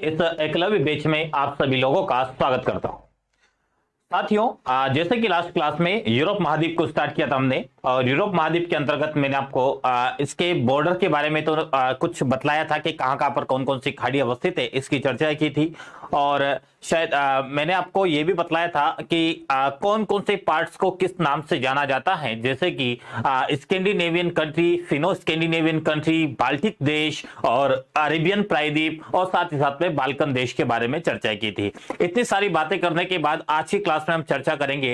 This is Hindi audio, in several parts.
इस एकलव्य बैच में आप सभी लोगों का स्वागत करता हूं। साथियों, जैसे कि लास्ट क्लास में यूरोप महाद्वीप को स्टार्ट किया था हमने, और यूरोप महाद्वीप के अंतर्गत मैंने आपको इसके बॉर्डर के बारे में तो कुछ बतलाया था कि कहां कहां पर कौन कौन सी खाड़ी अवस्थित है, इसकी चर्चा की थी। और शायद मैंने आपको यह भी बतलाया था कि कौन कौन से पार्ट्स को किस नाम से जाना जाता है, जैसे कि Scandinavian country, Fino Scandinavian country, Baltic देश और अरेबियन प्रायद्वीप, और साथ ही साथ में बाल्कन देश के बारे में चर्चा की थी। इतनी सारी बातें करने के बाद आज की क्लास में हम चर्चा करेंगे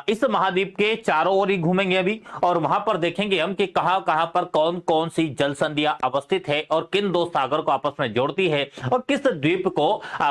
इस महाद्वीप के चारों ओर ही घूमेंगे अभी, और वहां पर देखेंगे हम कि कहां कहां पर कौन कौन सी जल संधियां अवस्थित है और किन दो सागर को आपस में जोड़ती है, और किस द्वीप को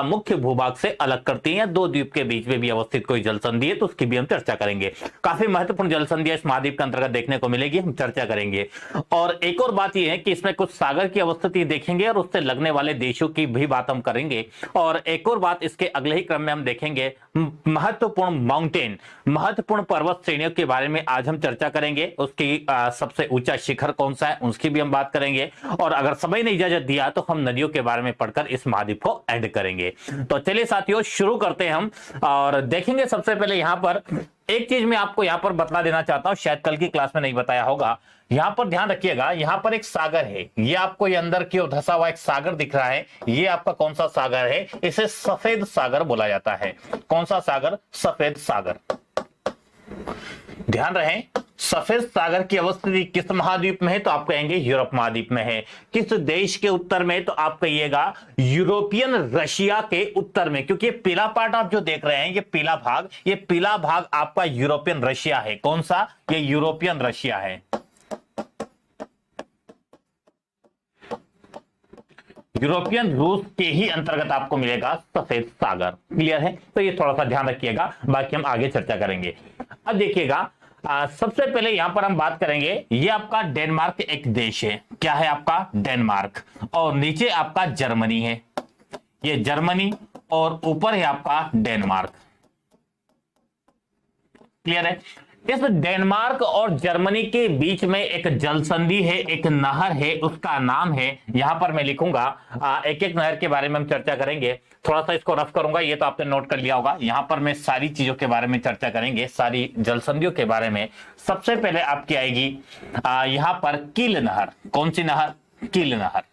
मुख्य भूभाग से अलग करती है, या दो द्वीप के बीच में भी अवस्थित कोई जल संधि है तो उसकी भी हम चर्चा करेंगे। काफी महत्वपूर्ण जल संधियां इस महाद्वीप के अंतर्गत देखने को मिलेगी, हम चर्चा करेंगे। और एक और बात यह है कि इसमें कुछ सागर की अवस्थिति देखेंगे और उससे लगने वाले देशों की भी बात हम करेंगे। और एक और बात इसके अगले ही क्रम में हम देखेंगे महत्वपूर्ण माउंटेन, महत्वपूर्ण पर्वत श्रेणियों के बारे में आज हम चर्चा करेंगे। उसकी सबसे ऊंचा शिखर कौन सा है उसकी भी हम बात करेंगे, और अगर समय ने इजाजत दिया तो हम नदियों के बारे में पढ़कर इस महाद्वीप को एंड करेंगे। तो चलिए साथियों, शुरू करते हैं हम और देखेंगे। सबसे पहले यहां पर एक चीज मैं आपको यहां पर बता देना चाहता हूं, शायद कल की क्लास में नहीं बताया होगा। यहां पर ध्यान रखिएगा, यहां पर एक सागर है, ये आपको ये अंदर की ओर धसा हुआ एक सागर दिख रहा है। ये आपका कौन सा सागर है? इसे सफेद सागर बोला जाता है। कौन सा सागर? सफेद सागर। ध्यान रहे, सफेद सागर की अवस्थिति किस महाद्वीप में है? तो आप कहेंगे यूरोप महाद्वीप में है। किस देश के उत्तर में? तो आप कहिएगा यूरोपियन रशिया के उत्तर में, क्योंकि ये पीला पार्ट आप जो देख रहे हैं, ये पीला भाग आपका यूरोपियन रशिया है। कौन सा? ये यूरोपियन रशिया है। यूरोपियन रूस के ही अंतर्गत आपको मिलेगा सफेद सागर। क्लियर है? तो ये थोड़ा सा ध्यान रखिएगा, बाकी हम आगे चर्चा करेंगे। अब देखिएगा, सबसे पहले यहां पर हम बात करेंगे, ये आपका डेनमार्क एक देश है। क्या है आपका? डेनमार्क। और नीचे आपका जर्मनी है, ये जर्मनी, और ऊपर है आपका डेनमार्क। क्लियर है? इस डेनमार्क और जर्मनी के बीच में एक जल संधि है, एक नहर है, उसका नाम है, यहां पर मैं लिखूंगा, एक एक नहर के बारे में हम चर्चा करेंगे। थोड़ा सा इसको रफ करूंगा, ये तो आपने नोट कर लिया होगा। यहां पर मैं सारी चीजों के बारे में चर्चा करेंगे, सारी जल संधियों के बारे में। सबसे पहले आपकी आएगी यहां पर कील नहर। कौन सी नहर? कील नहर।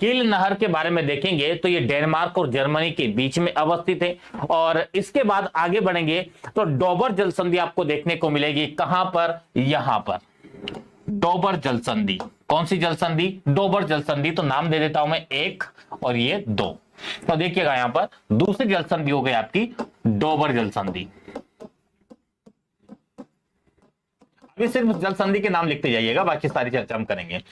कील नहर के बारे में देखेंगे तो ये डेनमार्क और जर्मनी के बीच में अवस्थित है। और इसके बाद आगे बढ़ेंगे तो डोबर जल संधि आपको देखने को मिलेगी। कहां पर? यहां पर डोबर जल संधि। कौन सी जल संधि? डोबर जल संधि। तो नाम दे देता हूं मैं एक, और ये दो। तो देखिएगा यहां पर दूसरी जल संधि हो गई आपकी डोबर जल संधि। अभी सिर्फ जल संधि के नाम लिखते जाइएगा, बाकी सारी चर्चा हम करेंगे।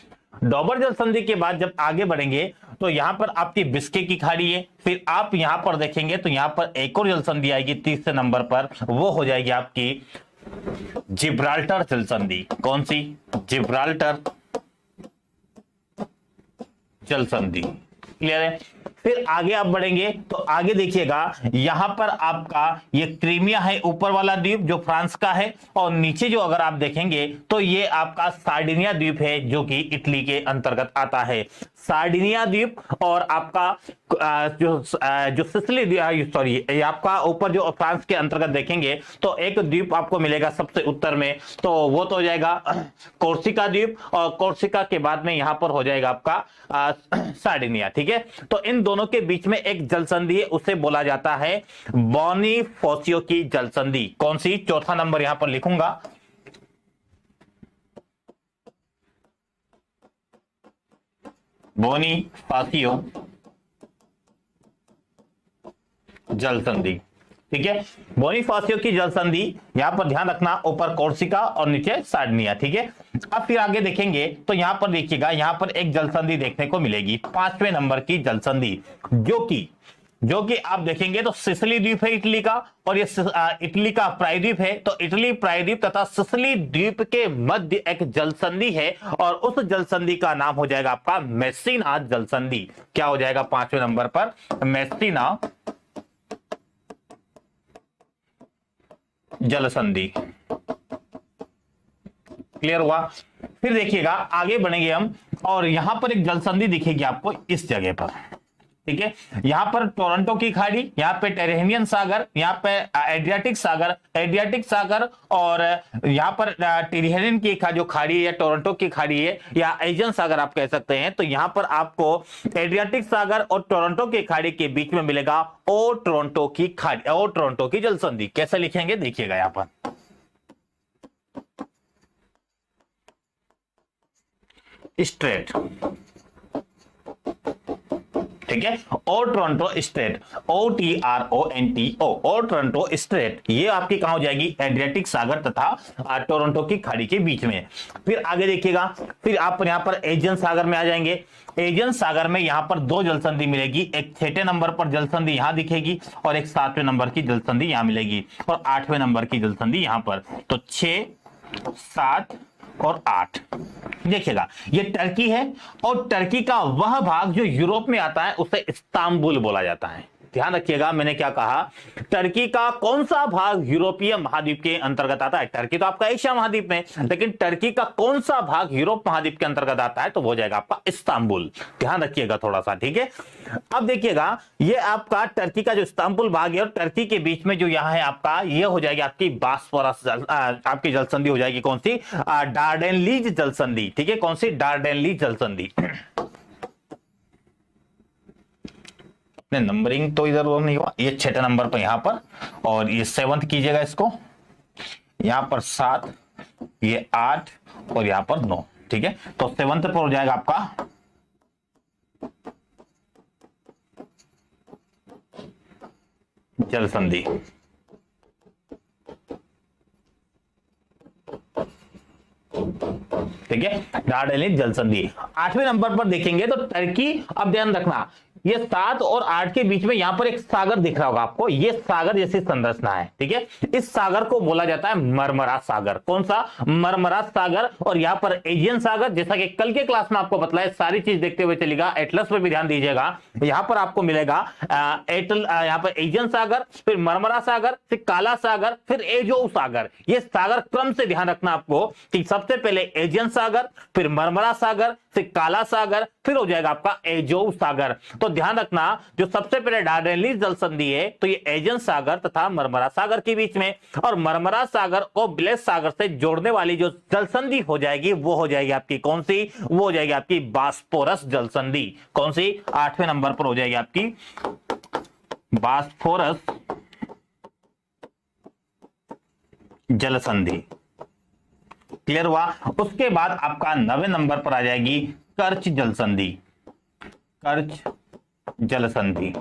डोबर जल संधि के बाद जब आगे बढ़ेंगे तो यहां पर आपकी बिस्के की खाड़ी है। फिर आप यहां पर देखेंगे तो यहां पर एक और जल संधि आएगी तीसरे नंबर पर, वो हो जाएगी आपकी जिब्राल्टर जल संधि। कौन सी? जिब्राल्टर जल संधि। क्लियर है? फिर आगे आप बढ़ेंगे तो आगे देखिएगा, यहां पर आपका ये क्रीमिया है, ऊपर वाला द्वीप जो फ्रांस का है, और नीचे जो अगर आप देखेंगे तो ये आपका सार्डिनिया द्वीप है, जो कि इटली के अंतर्गत आता है। सार्डिनिया द्वीप और आपका जो सिसिली, सॉरी, आपका ऊपर जो फ्रांस के अंतर्गत देखेंगे तो एक द्वीप आपको मिलेगा सबसे उत्तर में, तो वो तो हो जाएगा कोर्सिका द्वीप, और कोर्सिका के बाद में यहां पर हो जाएगा आपका सार्डिनिया। ठीक है? तो इन दोनों के बीच में एक जल संधि है, उसे बोला जाता है बोनिफोसियो की जल संधि। कौन सी? चौथा नंबर यहां पर लिखूंगा, बोनिफासियो जल संधि। ठीक है? बोनिफासियो की जल संधि, यहां पर ध्यान रखना, ऊपर कोर्सिका और नीचे सार्डिनिया। ठीक है? अब फिर आगे देखेंगे तो यहां पर देखिएगा, यहां पर एक जल संधि देखने को मिलेगी, 5वें नंबर की जल संधि, जो कि आप देखेंगे तो सिसिली द्वीप है इटली का, और ये इटली का प्रायद्वीप है। तो इटली प्रायद्वीप तथा सिसिली द्वीप के मध्य एक जल संधि है, और उस जल संधि का नाम हो जाएगा आपका मेस्सीना जल संधि। क्या हो जाएगा 5वें नंबर पर? मेस्सीना जल संधि। क्लियर हुआ? फिर देखिएगा आगे बढ़ेंगे हम और यहां पर एक जलसंधि दिखेगी आपको इस जगह पर, ठीक है। यहां पर टोरंटो की खाड़ी, यहां पे टेरेनियन सागर, यहां पे एड्रियाटिक सागर और यहां पर टेरिहेनियन की जो खाड़ी है, टोरंटो की खाड़ी है या एजियन सागर आप कह सकते हैं। तो यहां पर आपको एड्रियाटिक सागर और टोरंटो की खाड़ी के बीच में मिलेगा ओ टोरंटो की खाड़ी, ओ टोरंटो की जलसंधि। कैसे लिखेंगे देखिएगा यहां पर, स्ट्रेट, ठीक है। और टोरंटो स्ट्रेट, OTRONTO, और टोरंटो स्ट्रेट, ये आपकी कहां हो जाएगी, एड्रियाटिक सागर तथा टोरंटो की खाड़ी के बीच में। फिर आगे देखिएगा, फिर आप यहां पर एजियन सागर में आ जाएंगे। एजियन सागर में यहां पर दो जलसंधि मिलेगी, एक 6वें नंबर पर जलसंधि यहां दिखेगी और एक 7वें नंबर की जलसंधि यहां मिलेगी और 8वें नंबर की जलसंधि यहां पर। तो 6, 7 और 8 देखिएगा, ये टर्की है और टर्की का वह भाग जो यूरोप में आता है उसे इस्तांबुल बोला जाता है। ध्यान रखिएगा, मैंने क्या कहा, टर्की का कौन सा भाग यूरोपीय महाद्वीप के अंतर्गत आता है। टर्की तो आपका एशिया महाद्वीप में, लेकिन टर्की का कौन सा भाग यूरोप महाद्वीप के अंतर्गत आता है, तो वो हो जाएगा आपका इस्तांबुल। ध्यान रखिएगा थोड़ा सा, ठीक है। अब देखिएगा, ये आपका टर्की का जो इस्तांबुल भाग है और टर्की के बीच में जो यहाँ है आपका, ये हो जाएगी आपकी बास्फोरस आपकी जलसंधि हो जाएगी, कौन सी, डार्डेनलीज जलसंधि, ठीक है। कौन सी, डार्डेनलीज जलसंधि। नंबरिंग तो इधर नहीं हुआ, ये 6वें नंबर पर यहां पर, और ये 7th कीजिएगा इसको, यहां पर 7, ये 8 और यहां पर 9, ठीक है। तो 7th पर हो जाएगा आपका जलसंधि, ठीक है, डार्डेनलीज जलसंधि। 8वें नंबर पर देखेंगे तो टर्की, अब ध्यान रखना, ये 7 और 8 के बीच में यहां पर एक सागर दिख रहा होगा आपको, ये सागर जैसी संरचना है, ठीक है। इस सागर को बोला जाता है मरमरा सागर। कौन सा, मरमरा सागर। और यहां पर एजियन सागर, जैसा कि कल के क्लास में आपको बतलाया, सारी चीज देखते हुए चलेगा, एटलस पे भी ध्यान दीजिएगा। यहां पर आपको मिलेगा यहां पर एजियन सागर, फिर मरमरा सागर, फिर काला सागर, फिर एजोव सागर। ये सागर क्रम से ध्यान रखना आपको कि सबसे पहले एजियन सागर, फिर मरमरा सागर, फिर काला सागर, फिर हो जाएगा आपका एजोव सागर। तो ध्यान रखना, जो सबसे पहले डार्डेनलीज जलसंधि है तो ये एजियन सागर तथा मरमरा सागर के बीच में, और मरमरा सागर को ब्लेस सागर से जोड़ने वाली जो जलसंधि हो जाएगी वो हो जाएगी आपकी कौन सी, वो हो जाएगी आपकी बास्फोरस जलसंधि। कौन सी, 8वें नंबर पर हो जाएगी आपकी बास्फोरस जलसंधि। क्लियर हुआ। उसके बाद आपका 9वें नंबर पर आ जाएगी कर्च जलसंधि, कर्च जलसंधि,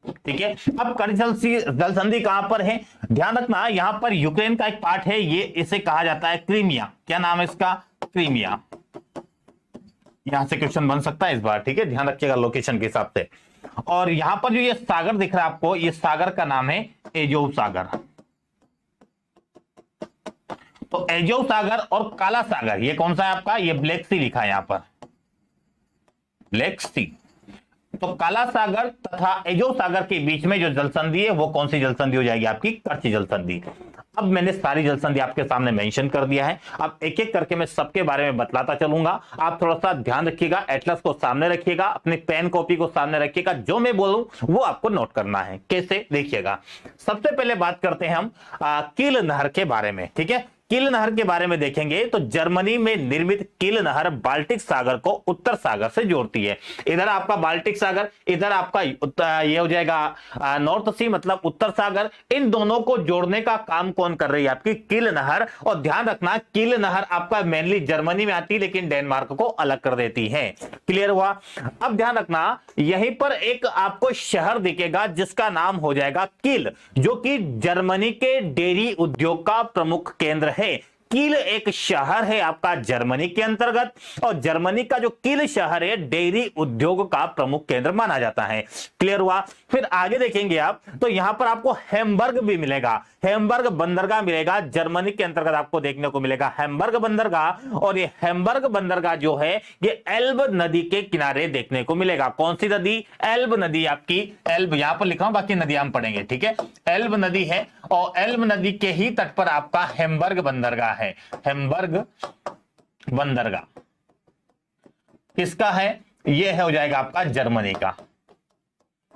ठीक है। अब कर्च जलसंधि कहां पर है, ध्यान रखना, यहां पर यूक्रेन का एक पार्ट है, ये इसे कहा जाता है क्रीमिया। क्या नाम है इसका, क्रीमिया। यहां से क्वेश्चन बन सकता है इस बार, ठीक है, ध्यान रखिएगा लोकेशन के हिसाब से। और यहां पर जो ये सागर दिख रहा है आपको, ये सागर का नाम है एजोव सागर। तो एजोव सागर और काला सागर, ये कौन सा है आपका, ये ब्लैक सी लिखा है यहां पर, ब्लैक सी। तो काला सागर तथा एजोव सागर के बीच में जो जलसंधि है वो कौन सी जलसंधि हो जाएगी आपकी, कर्च जलसंधि। अब मैंने सारी जलसंधि आपके सामने मेंशन कर दिया है, अब एक एक करके मैं सबके बारे में बतलाता चलूंगा। आप थोड़ा सा ध्यान रखिएगा, एटलस को सामने रखिएगा, अपने पेन कॉपी को सामने रखिएगा, जो मैं बोलूं वो आपको नोट करना है। कैसे, देखिएगा। सबसे पहले बात करते हैं हम कील नहर के बारे में, ठीक है। कील नहर के बारे में देखेंगे तो जर्मनी में निर्मित कील नहर बाल्टिक सागर को उत्तर सागर से जोड़ती है। इधर आपका बाल्टिक सागर, इधर आपका ये हो जाएगा नॉर्थ सी, मतलब उत्तर सागर। इन दोनों को जोड़ने का काम कौन कर रही है, आपकी कील नहर। और ध्यान रखना, कील नहर आपका मेनली जर्मनी में आती है, लेकिन डेनमार्क को अलग कर देती है। क्लियर हुआ। अब ध्यान रखना, यहीं पर एक आपको शहर दिखेगा जिसका नाम हो जाएगा कील, जो कि जर्मनी के डेयरी उद्योग का प्रमुख केंद्र है। कील एक शहर है आपका जर्मनी के अंतर्गत, और जर्मनी का जो कील शहर है डेयरी उद्योग का प्रमुख केंद्र माना जाता है। क्लियर हुआ। फिर आगे देखेंगे आप तो यहां पर आपको हैम्बर्ग भी मिलेगा, हैम्बर्ग बंदरगाह मिलेगा, जर्मनी के अंतर्गत आपको देखने को मिलेगा हैम्बर्ग बंदरगाह। और ये हैम्बर्ग बंदरगाह जो है ये एल्ब नदी के किनारे देखने को मिलेगा। कौन सी नदी, एल्ब नदी आपकी, एल्ब यहां पर लिखा हूं, बाकी नदी हम पढ़ेंगे, ठीक है। एल्ब नदी है और एल्ब नदी के ही तट पर आपका हैम्बर्ग बंदरगाह है, हैम्बर्ग बंदरगाह। किसका है? ये हो जाएगा आपका जर्मनी का।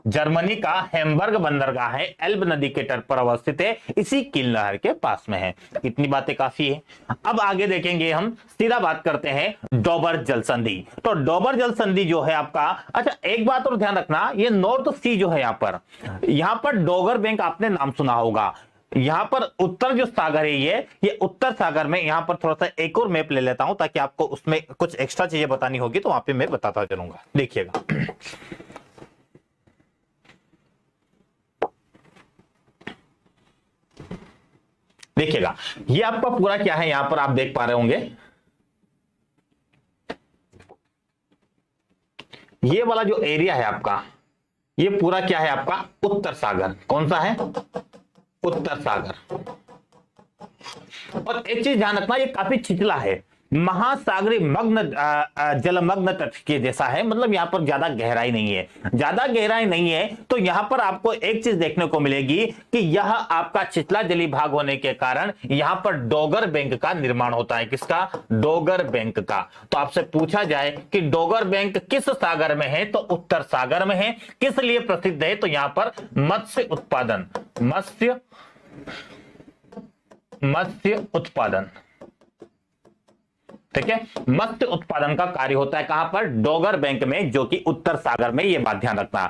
जर्मनी का हैम्बर्ग बंदरगाह है, एल्ब नदी के तट पर अवस्थित है, इसी किल नहर के पास में है। इतनी बातें काफी है। अब आगे देखेंगे हम, सीधा बात करते हैं डोबर जल संधि। तो डोबर जल संधि जो है आपका, अच्छा एक बात और ध्यान रखना, ये नॉर्थ सी जो है यहां पर डोगर बैंक आपने नाम सुना होगा। यहां पर उत्तर जो सागर है ये उत्तर सागर में, यहां पर थोड़ा सा एक और मैप ले लेता हूं ताकि आपको उसमें कुछ एक्स्ट्रा चीजें बतानी होगी तो वहां पे मैं बताता चलूंगा। देखिएगा देखिएगा ये आपका पूरा क्या है, यहां पर आप देख पा रहे होंगे, ये वाला जो एरिया है आपका, ये पूरा क्या है आपका उत्तर सागर। कौन सा है? उत्तर सागर। और एक चीज ध्यान रखना, ये काफी छिछला है, महासागरी मग्न जलमग्न तट के जैसा है, मतलब यहां पर ज्यादा गहराई नहीं है। ज्यादा गहराई नहीं है तो यहां पर आपको एक चीज देखने को मिलेगी कि यह आपका छिछला जली भाग होने के कारण यहां पर डोगर बैंक का निर्माण होता है। किसका? डोगर बैंक का। तो आपसे पूछा जाए कि डोगर बैंक किस सागर में है, तो उत्तर सागर में है। किस लिए प्रसिद्ध है? तो यहां पर मत्स्य उत्पादन, मत्स्य उत्पादन, ठीक है, मत्स्य उत्पादन का कार्य होता है। कहां पर? डोगर बैंक में, जो कि उत्तर सागर में। यह बात ध्यान रखना।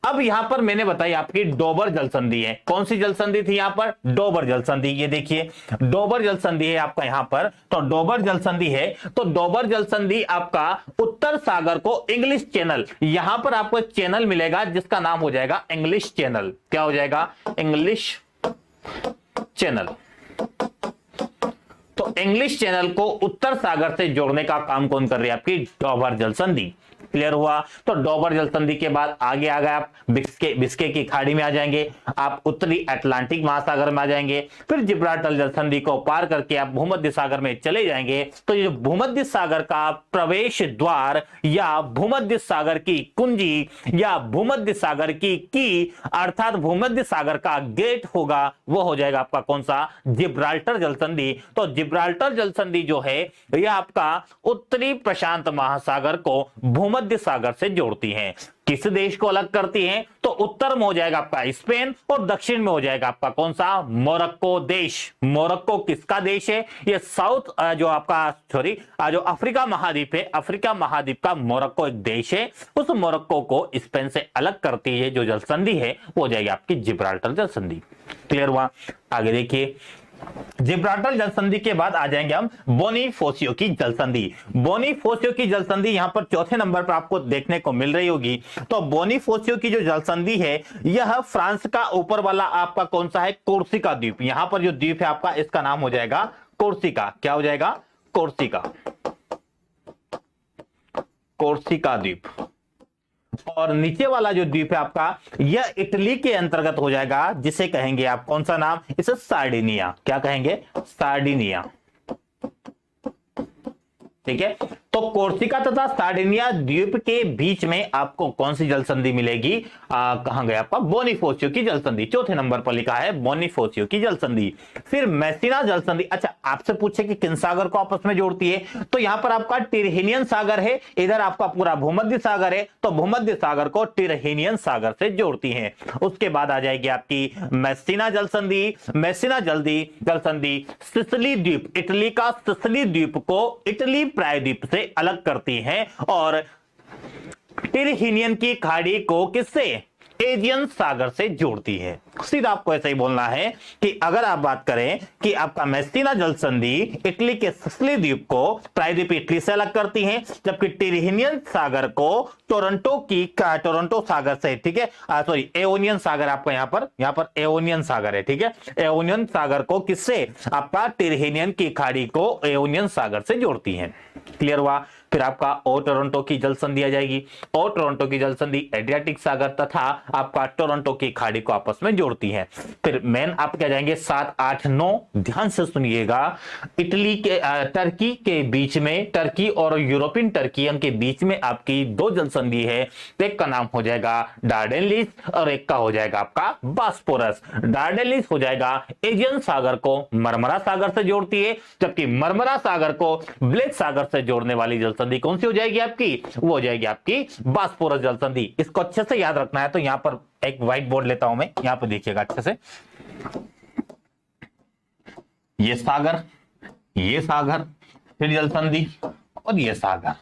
अब यहां पर मैंने बताई आपकी डोबर जल संधि है। कौन सी जल संधि थी यहां पर? डोबर जल संधि। ये देखिए डोबर जल संधि है आपका यहां पर, तो डोबर जल संधि है। तो डोबर जल संधि आपका उत्तर सागर को इंग्लिश चैनल, यहां पर आपको एक चैनल मिलेगा जिसका नाम हो जाएगा इंग्लिश चैनल। क्या हो जाएगा? English channel. तो इंग्लिश चैनल को उत्तर सागर से जोड़ने का काम कौन कर रही है? आपकी डोबर जल संधि। क्लियर हुआ? तो डोबर जल संधि के बाद आगे आ गए आप बिस्के की खाड़ी में आ जाएंगे, आप उत्तरी अटलांटिक महासागर में आ जाएंगे, फिर जिब्राल्टर जल संधि को पार करके आप भूमध्य सागर में चले जाएंगे। तो ये भूमध्य सागर का प्रवेश द्वार या भूमध्य सागर की कुंजी या भूमध्य सागर की अर्थात भूमध्य सागर का गेट होगा, वो हो जाएगा आपका कौन सा? जिब्राल्टर जल संधि। तो जिब्राल्टर जल संधि जो है यह आपका उत्तरी प्रशांत महासागर को भूमध्य सागर से जोड़ती हैं। किस देश को अलग करती हैं? तो उत्तर में हो जाएगा आपका स्पेन और दक्षिण में हो जाएगा आपका कौन सा? मोरक्को देश। मोरक्को किसका देश है? ये साउथ जो आपका जो अफ्रीका महाद्वीप है, अफ्रीका महाद्वीप का मोरक्को एक देश है। उस मोरक्को को स्पेन से अलग करती है जो जल संधि है, वो हो जाएगी आपकी जिब्राल्टर जल संधि। क्लियर हुआ? आगे देखिए, जिब्राल्टर जल संधि के बाद आ जाएंगे हम बोनीफोसियो की जल संधि। बोनीफोसियो की जल संधि यहां पर चौथे नंबर पर आपको देखने को मिल रही होगी। तो बोनीफोसियो की जो जल संधि है यह फ्रांस का ऊपर वाला आपका कौन सा है? कोर्सिका द्वीप। यहां पर जो द्वीप है आपका, इसका नाम हो जाएगा कोर्सिका। क्या हो जाएगा? कोर्सिका। कोर्सिका द्वीप। और नीचे वाला जो द्वीप है आपका, यह इटली के अंतर्गत हो जाएगा, जिसे कहेंगे आप कौन सा नाम? इसे सार्डिनिया। क्या कहेंगे? सार्डिनिया। ठीक है, तो कोर्सिका तथा सार्डिनिया द्वीप के बीच में आपको कौन सी जल संधि मिलेगी? कहां गया आपका? बोनीफोसियो की जल संधि। चौथे नंबर पर लिखा है बोनीफोसियो की जल संधि। फिर मैसिना जल संधि। अच्छा, आपसे पूछे कि किन सागर को आपस में जोड़ती है, तो यहां पर आपका टिरहिनियन सागर है, इधर आपका पूरा भूमध्य सागर है, तो भूमध्य सागर को टिरहिनियन सागर से जोड़ती है। उसके बाद आ जाएगी आपकी मैसिना जल संधि। मैसिना जल संधि सिसिली द्वीप, इटली का सिसिली द्वीप को इटली प्रायद्वीप से अलग करती हैं और टिरहिनियन की खाड़ी को किससे? एजियन सागर से जोड़ती है। सीधा आपको ऐसा ही बोलना है कि अगर आप बात करें कि आपका मैसिना जल संधि इटली के सिसिली द्वीप को प्रायद्वीप इटली से अलग करती है, जबकि टिरहिनियन सागर को टोरंटो सागर से, ठीक है, सॉरी एओनियन सागर आपका यहां पर एओनियन सागर है, ठीक है, एओनियन सागर को किससे? आपका टिरहिनियन की खाड़ी को एओनियन सागर से जोड़ती है। क्लियर हुआ? फिर आपका ओ टोरंटो की जल संधि आ जाएगी। ओ टोरंटो की जल संधि एड्रियाटिक सागर तथा आपका टोरंटो की खाड़ी को आपस में जोड़ती है। फिर मेन आप क्या जाएंगे? 7, 8, 9। ध्यान से सुनिएगा, इटली के टर्की के बीच में, टर्की और यूरोपियन टर्की के बीच में आपकी दो जल संधि है। एक का नाम हो जाएगा डार्डेनलिस और एक का हो जाएगा आपका बास्पोरस। डार्डेनलिस हो जाएगा एजियन सागर को मरमरा सागर से जोड़ती है, जबकि मरमरा सागर को ब्लैक सागर से जोड़ने वाली जल संधि कौन सी हो जाएगी आपकी, वो हो जाएगी आपकी बॉस्फोरस जल संधि। इसको अच्छे से याद रखना है। तो यहां पर एक व्हाइट बोर्ड लेता हूं मैं, यहां पर देखिएगा अच्छे से, ये सागर, ये सागर, फिर जल संधि और ये सागर।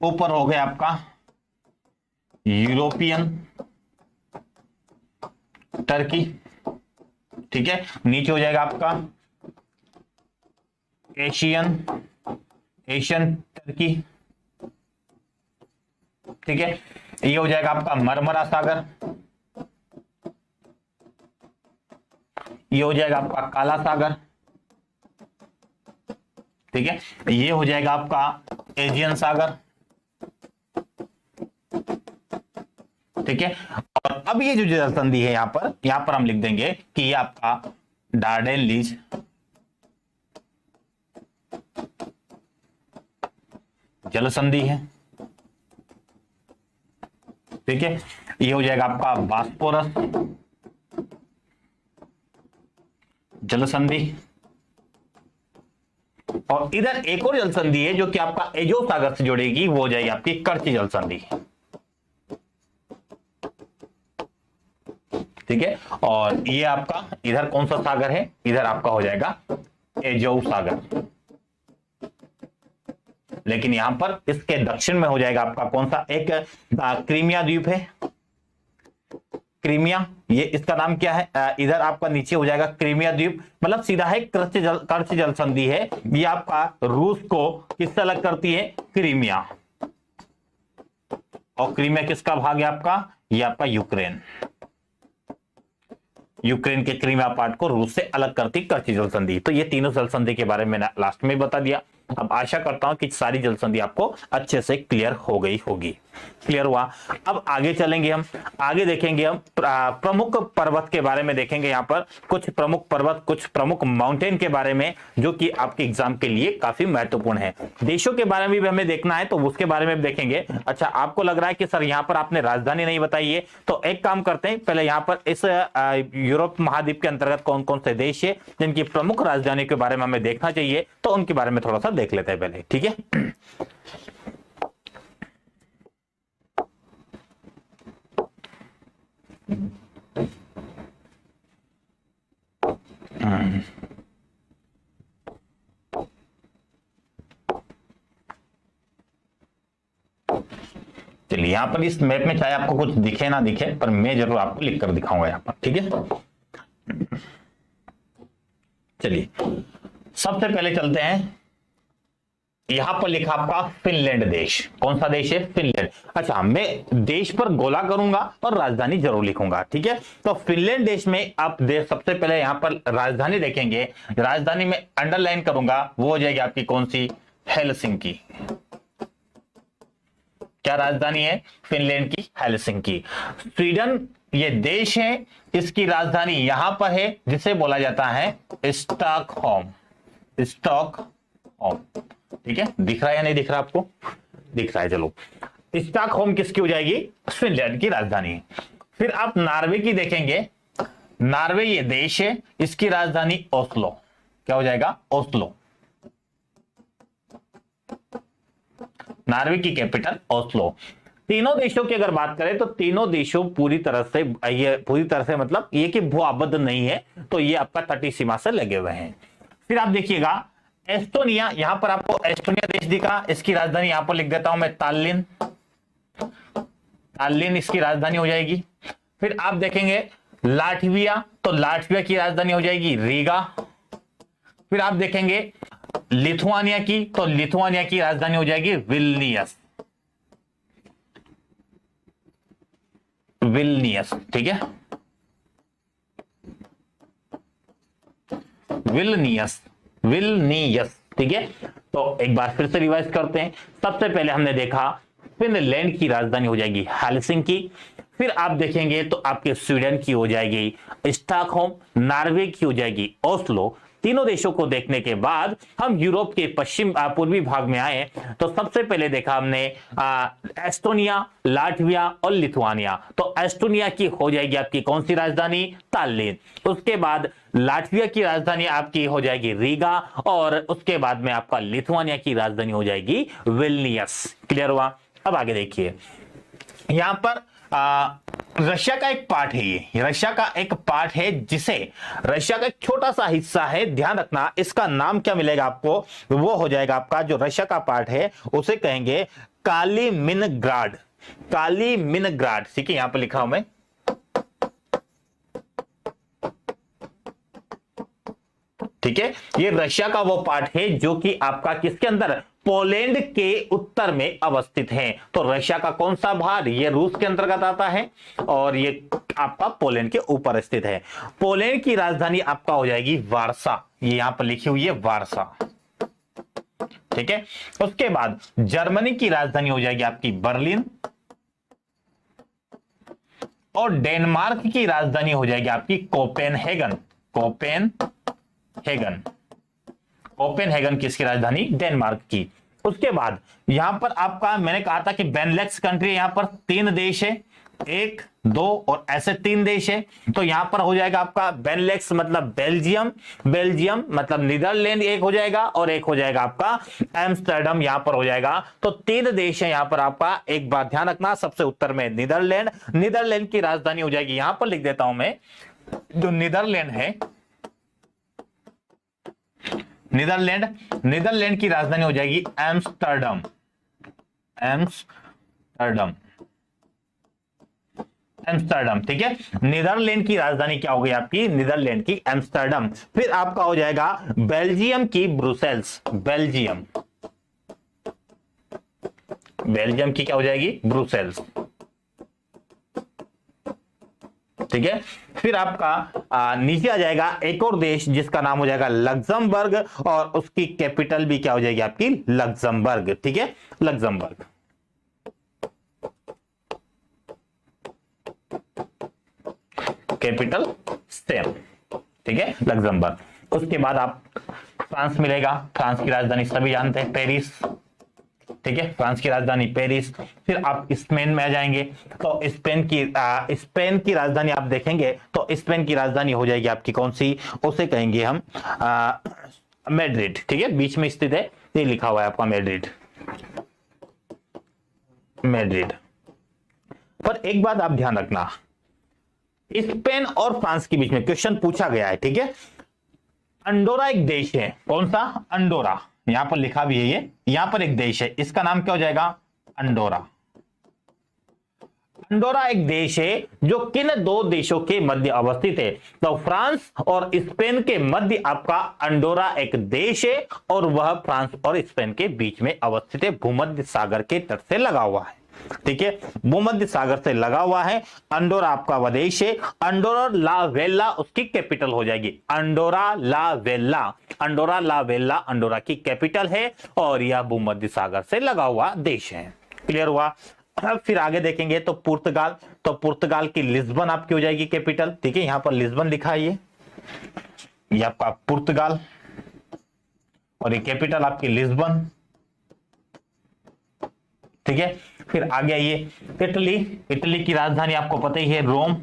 ऊपर हो गया आपका यूरोपियन टर्की, ठीक है। नीचे हो जाएगा आपका एशियन टर्की, ठीक है। ये हो जाएगा आपका मरमरा सागर, ये हो जाएगा आपका काला सागर, ठीक है। ये हो जाएगा आपका एशियन सागर, ठीक है। और अब ये जो जल संधि है यहां पर हम लिख देंगे कि ये आपका डार्डेनलीज जल संधि है, ठीक है। ये हो जाएगा आपका बॉस्फोरस जल संधि। और इधर एक और जल संधि है जो कि आपका एजो सागर से जुड़ेगी, वो हो जाएगी आपकी कर्ची जल संधि, ठीक है। और ये आपका इधर कौन सा सागर है, इधर आपका हो जाएगा एजो सागर, लेकिन यहां पर इसके दक्षिण में हो जाएगा आपका कौन सा, एक क्रीमिया द्वीप है, क्रीमिया, ये इसका नाम क्या है, इधर आपका नीचे हो जाएगा क्रीमिया द्वीप, मतलब सीधा है कर्च जल संधि है। ये आपका रूस को किससे अलग करती है, क्रीमिया। और क्रीमिया किसका भाग है आपका, ये आपका यूक्रेन के क्रीमिया पार्ट को रूस से अलग करती कर्ची जल संधि। तो ये तीनों जल संधि के बारे में लास्ट में बता दिया। अब आशा करता हूं कि सारी जल संधि आपको अच्छे से क्लियर हो गई होगी। क्लियर हुआ। अब आगे चलेंगे, हम आगे देखेंगे, हम प्रमुख पर्वत के बारे में देखेंगे। यहाँ पर कुछ प्रमुख पर्वत, कुछ प्रमुख माउंटेन के बारे में जो कि आपके एग्जाम के लिए काफी महत्वपूर्ण है। देशों के बारे में भी हमें देखना है तो उसके बारे में भी देखेंगे। अच्छा, आपको लग रहा है कि सर यहाँ पर आपने राजधानी नहीं बताई है, तो एक काम करते हैं, पहले यहाँ पर इस यूरोप महाद्वीप के अंतर्गत कौन कौन से देश है जिनकी प्रमुख राजधानी के बारे में हमें देखना चाहिए, तो उनके बारे में थोड़ा सा देख लेते हैं पहले, ठीक है। चलिए, यहां पर इस मैप में चाहे आपको कुछ दिखे ना दिखे, पर मैं जरूर आपको लिख कर दिखाऊंगा यहां पर, ठीक है। चलिए, सबसे पहले चलते हैं, यहां पर लिखा आपका फिनलैंड देश। कौन सा देश है, फिनलैंड। अच्छा, मैं देश पर गोला करूंगा और राजधानी जरूर लिखूंगा, ठीक है। तो फिनलैंड देश में आप सबसे पहले यहां पर राजधानी देखेंगे, राजधानी में अंडरलाइन करूंगा, वो हो जाएगी आपकी कौन सी, हेलसिंकी। क्या राजधानी है फिनलैंड की, हेलसिंकी। स्वीडन ये देश है, इसकी राजधानी यहां पर है जिसे बोला जाता है स्टॉकहोम। स्टॉकहोम, ठीक है। दिख रहा है या नहीं दिख रहा आपको, दिख रहा है। चलो, स्टॉकहोम किसकी हो जाएगी, फिनलैंड की राजधानी। फिर आप नॉर्वे की देखेंगे, नॉर्वे ये देश है, इसकी राजधानी ओस्लो। क्या हो जाएगा, ओस्लो। नॉर्वे की कैपिटल ओस्लो। तीनों देशों की अगर बात करें तो तीनों देशों पूरी तरह से मतलब ये कि भू आबद्ध नहीं है, तो ये आपका तटीय सीमा से लगे हुए हैं। फिर आप देखिएगा एस्टोनिया, यहां पर आपको एस्टोनिया देश दिखा, इसकी राजधानी यहां पर लिख देता हूं मैं, ताल्लिन। ताल्लिन इसकी राजधानी हो जाएगी। फिर आप देखेंगे लाटविया, तो लाटविया की राजधानी हो जाएगी रीगा। फिर आप देखेंगे लिथुआनिया की, तो लिथुआनिया की राजधानी हो जाएगी विल्नियस। विल्नियस, ठीक है, विल्नियस, विल्नियस, ठीक है। तो एक बार फिर से रिवाइज करते हैं। सबसे पहले हमने देखा फिनलैंड की राजधानी हो जाएगी हेलसिंकी। फिर आप देखेंगे तो आपके स्वीडन की हो जाएगी स्टॉकहोम, नॉर्वे की हो जाएगी ओस्लो, तीनों देशों को देखने के बाद हम यूरोप के पश्चिम पूर्वी भाग में आए तो सबसे पहले देखा हमने एस्टोनिया, लाटविया और लिथुआनिया। तो एस्टोनिया की हो जाएगी आपकी कौन सी राजधानी? ताल्लिन। उसके बाद लाटविया की राजधानी आपकी हो जाएगी रीगा, और उसके बाद में आपका लिथुआनिया की राजधानी हो जाएगी विल्नियस। क्लियर हुआ? अब आगे देखिए, यहां पर रशिया का एक पार्ट है, ये रशिया का एक पार्ट है, जिसे रशिया का एक छोटा सा हिस्सा है, ध्यान रखना इसका नाम क्या मिलेगा आपको, वो हो जाएगा आपका जो रशिया का पार्ट है उसे कहेंगे कालीनिनग्राड। कालीनिनग्राड, ठीक है, यहां पर लिखा हूं मैं, ठीक है। ये रशिया का वो पार्ट है जो कि आपका किसके अंदर? पोलैंड के उत्तर में अवस्थित है। तो रशिया का कौन सा भाग? ये रूस के अंतर्गत आता है और ये आपका पोलैंड के ऊपर स्थित है। पोलैंड की राजधानी आपका हो जाएगी वारसा, ये यहां पर लिखी हुई है वारसा, ठीक है। उसके बाद जर्मनी की राजधानी हो जाएगी आपकी बर्लिन, और डेनमार्क की राजधानी हो जाएगी आपकी कोपेनहेगन। कोपेनहेगन किसकी राजधानी? डेनमार्क की। उसके बाद यहां पर आपका मैंने कहा था कि बेनलेक्स कंट्री, यहां पर 3 देश है, 1, 2 और ऐसे 3 देश है। तो यहां पर हो जाएगा आपका बेनलेक्स मतलब बेल्जियम मतलब नीदरलैंड एक हो जाएगा, और एक हो जाएगा आपका एम्स्टर्डम, यहां पर हो जाएगा। तो 3 देश है यहां पर आपका। एक बात ध्यान रखना, सबसे उत्तर में नीदरलैंड की राजधानी हो जाएगी, यहां पर लिख देता हूं मैं, जो नीदरलैंड है, नीदरलैंड की राजधानी हो जाएगी एम्स्टर्डम, ठीक है। नीदरलैंड की राजधानी क्या हो गई आपकी? नीदरलैंड की एम्स्टर्डम। फिर आपका हो जाएगा बेल्जियम की ब्रुसेल्स, बेल्जियम की क्या हो जाएगी? ब्रुसेल्स, ठीक है। फिर आपका नीचे आ जाएगा एक और देश जिसका नाम हो जाएगा लग्जमबर्ग, और उसकी कैपिटल भी क्या हो जाएगी आपकी? लग्जमबर्ग, ठीक है, लग्जमबर्ग। कैपिटल सेम, ठीक है, लग्जमबर्ग। उसके बाद आप फ्रांस मिलेगा, फ्रांस की राजधानी सभी जानते हैं पेरिस, ठीक है, फ्रांस की राजधानी पेरिस। फिर आप स्पेन में आ जाएंगे, तो स्पेन की राजधानी आप देखेंगे तो स्पेन की राजधानी हो जाएगी आपकी कौन सी? उसे कहेंगे हम मैड्रिड, ठीक है, बीच में स्थित है, ये लिखा हुआ है आपका मैड्रिड। पर एक बात आप ध्यान रखना, स्पेन और फ्रांस के बीच में क्वेश्चन पूछा गया है, ठीक है। अंडोरा एक देश है, कौन सा? अंडोरा, यहां पर लिखा भी है, ये यहां पर एक देश है, इसका नाम क्या हो जाएगा? अंडोरा। अंडोरा एक देश है जो किन 2 देशों के मध्य अवस्थित है? तो फ्रांस और स्पेन के मध्य आपका अंडोरा एक देश है, और वह फ्रांस और स्पेन के बीच में अवस्थित है, भूमध्य सागर के तट से लगा हुआ है, ठीक है, भूमध्य सागर से लगा हुआ है। अंडोरा आपका वह देश है। अंडोरा ला वेल्ला उसकी कैपिटल हो जाएगी, अंडोरा ला वेल्ला अंडोरा की कैपिटल है, और यह भूमध्य सागर से लगा हुआ देश है। क्लियर हुआ? अब फिर आगे देखेंगे तो पुर्तगाल की लिस्बन आपकी हो जाएगी कैपिटल, ठीक है, यहां पर लिस्बन लिखा है, ये आपका पुर्तगाल, और ये कैपिटल आपकी लिस्बन, ठीक है। फिर आगे आइए, इटली की राजधानी आपको पता ही है रोम,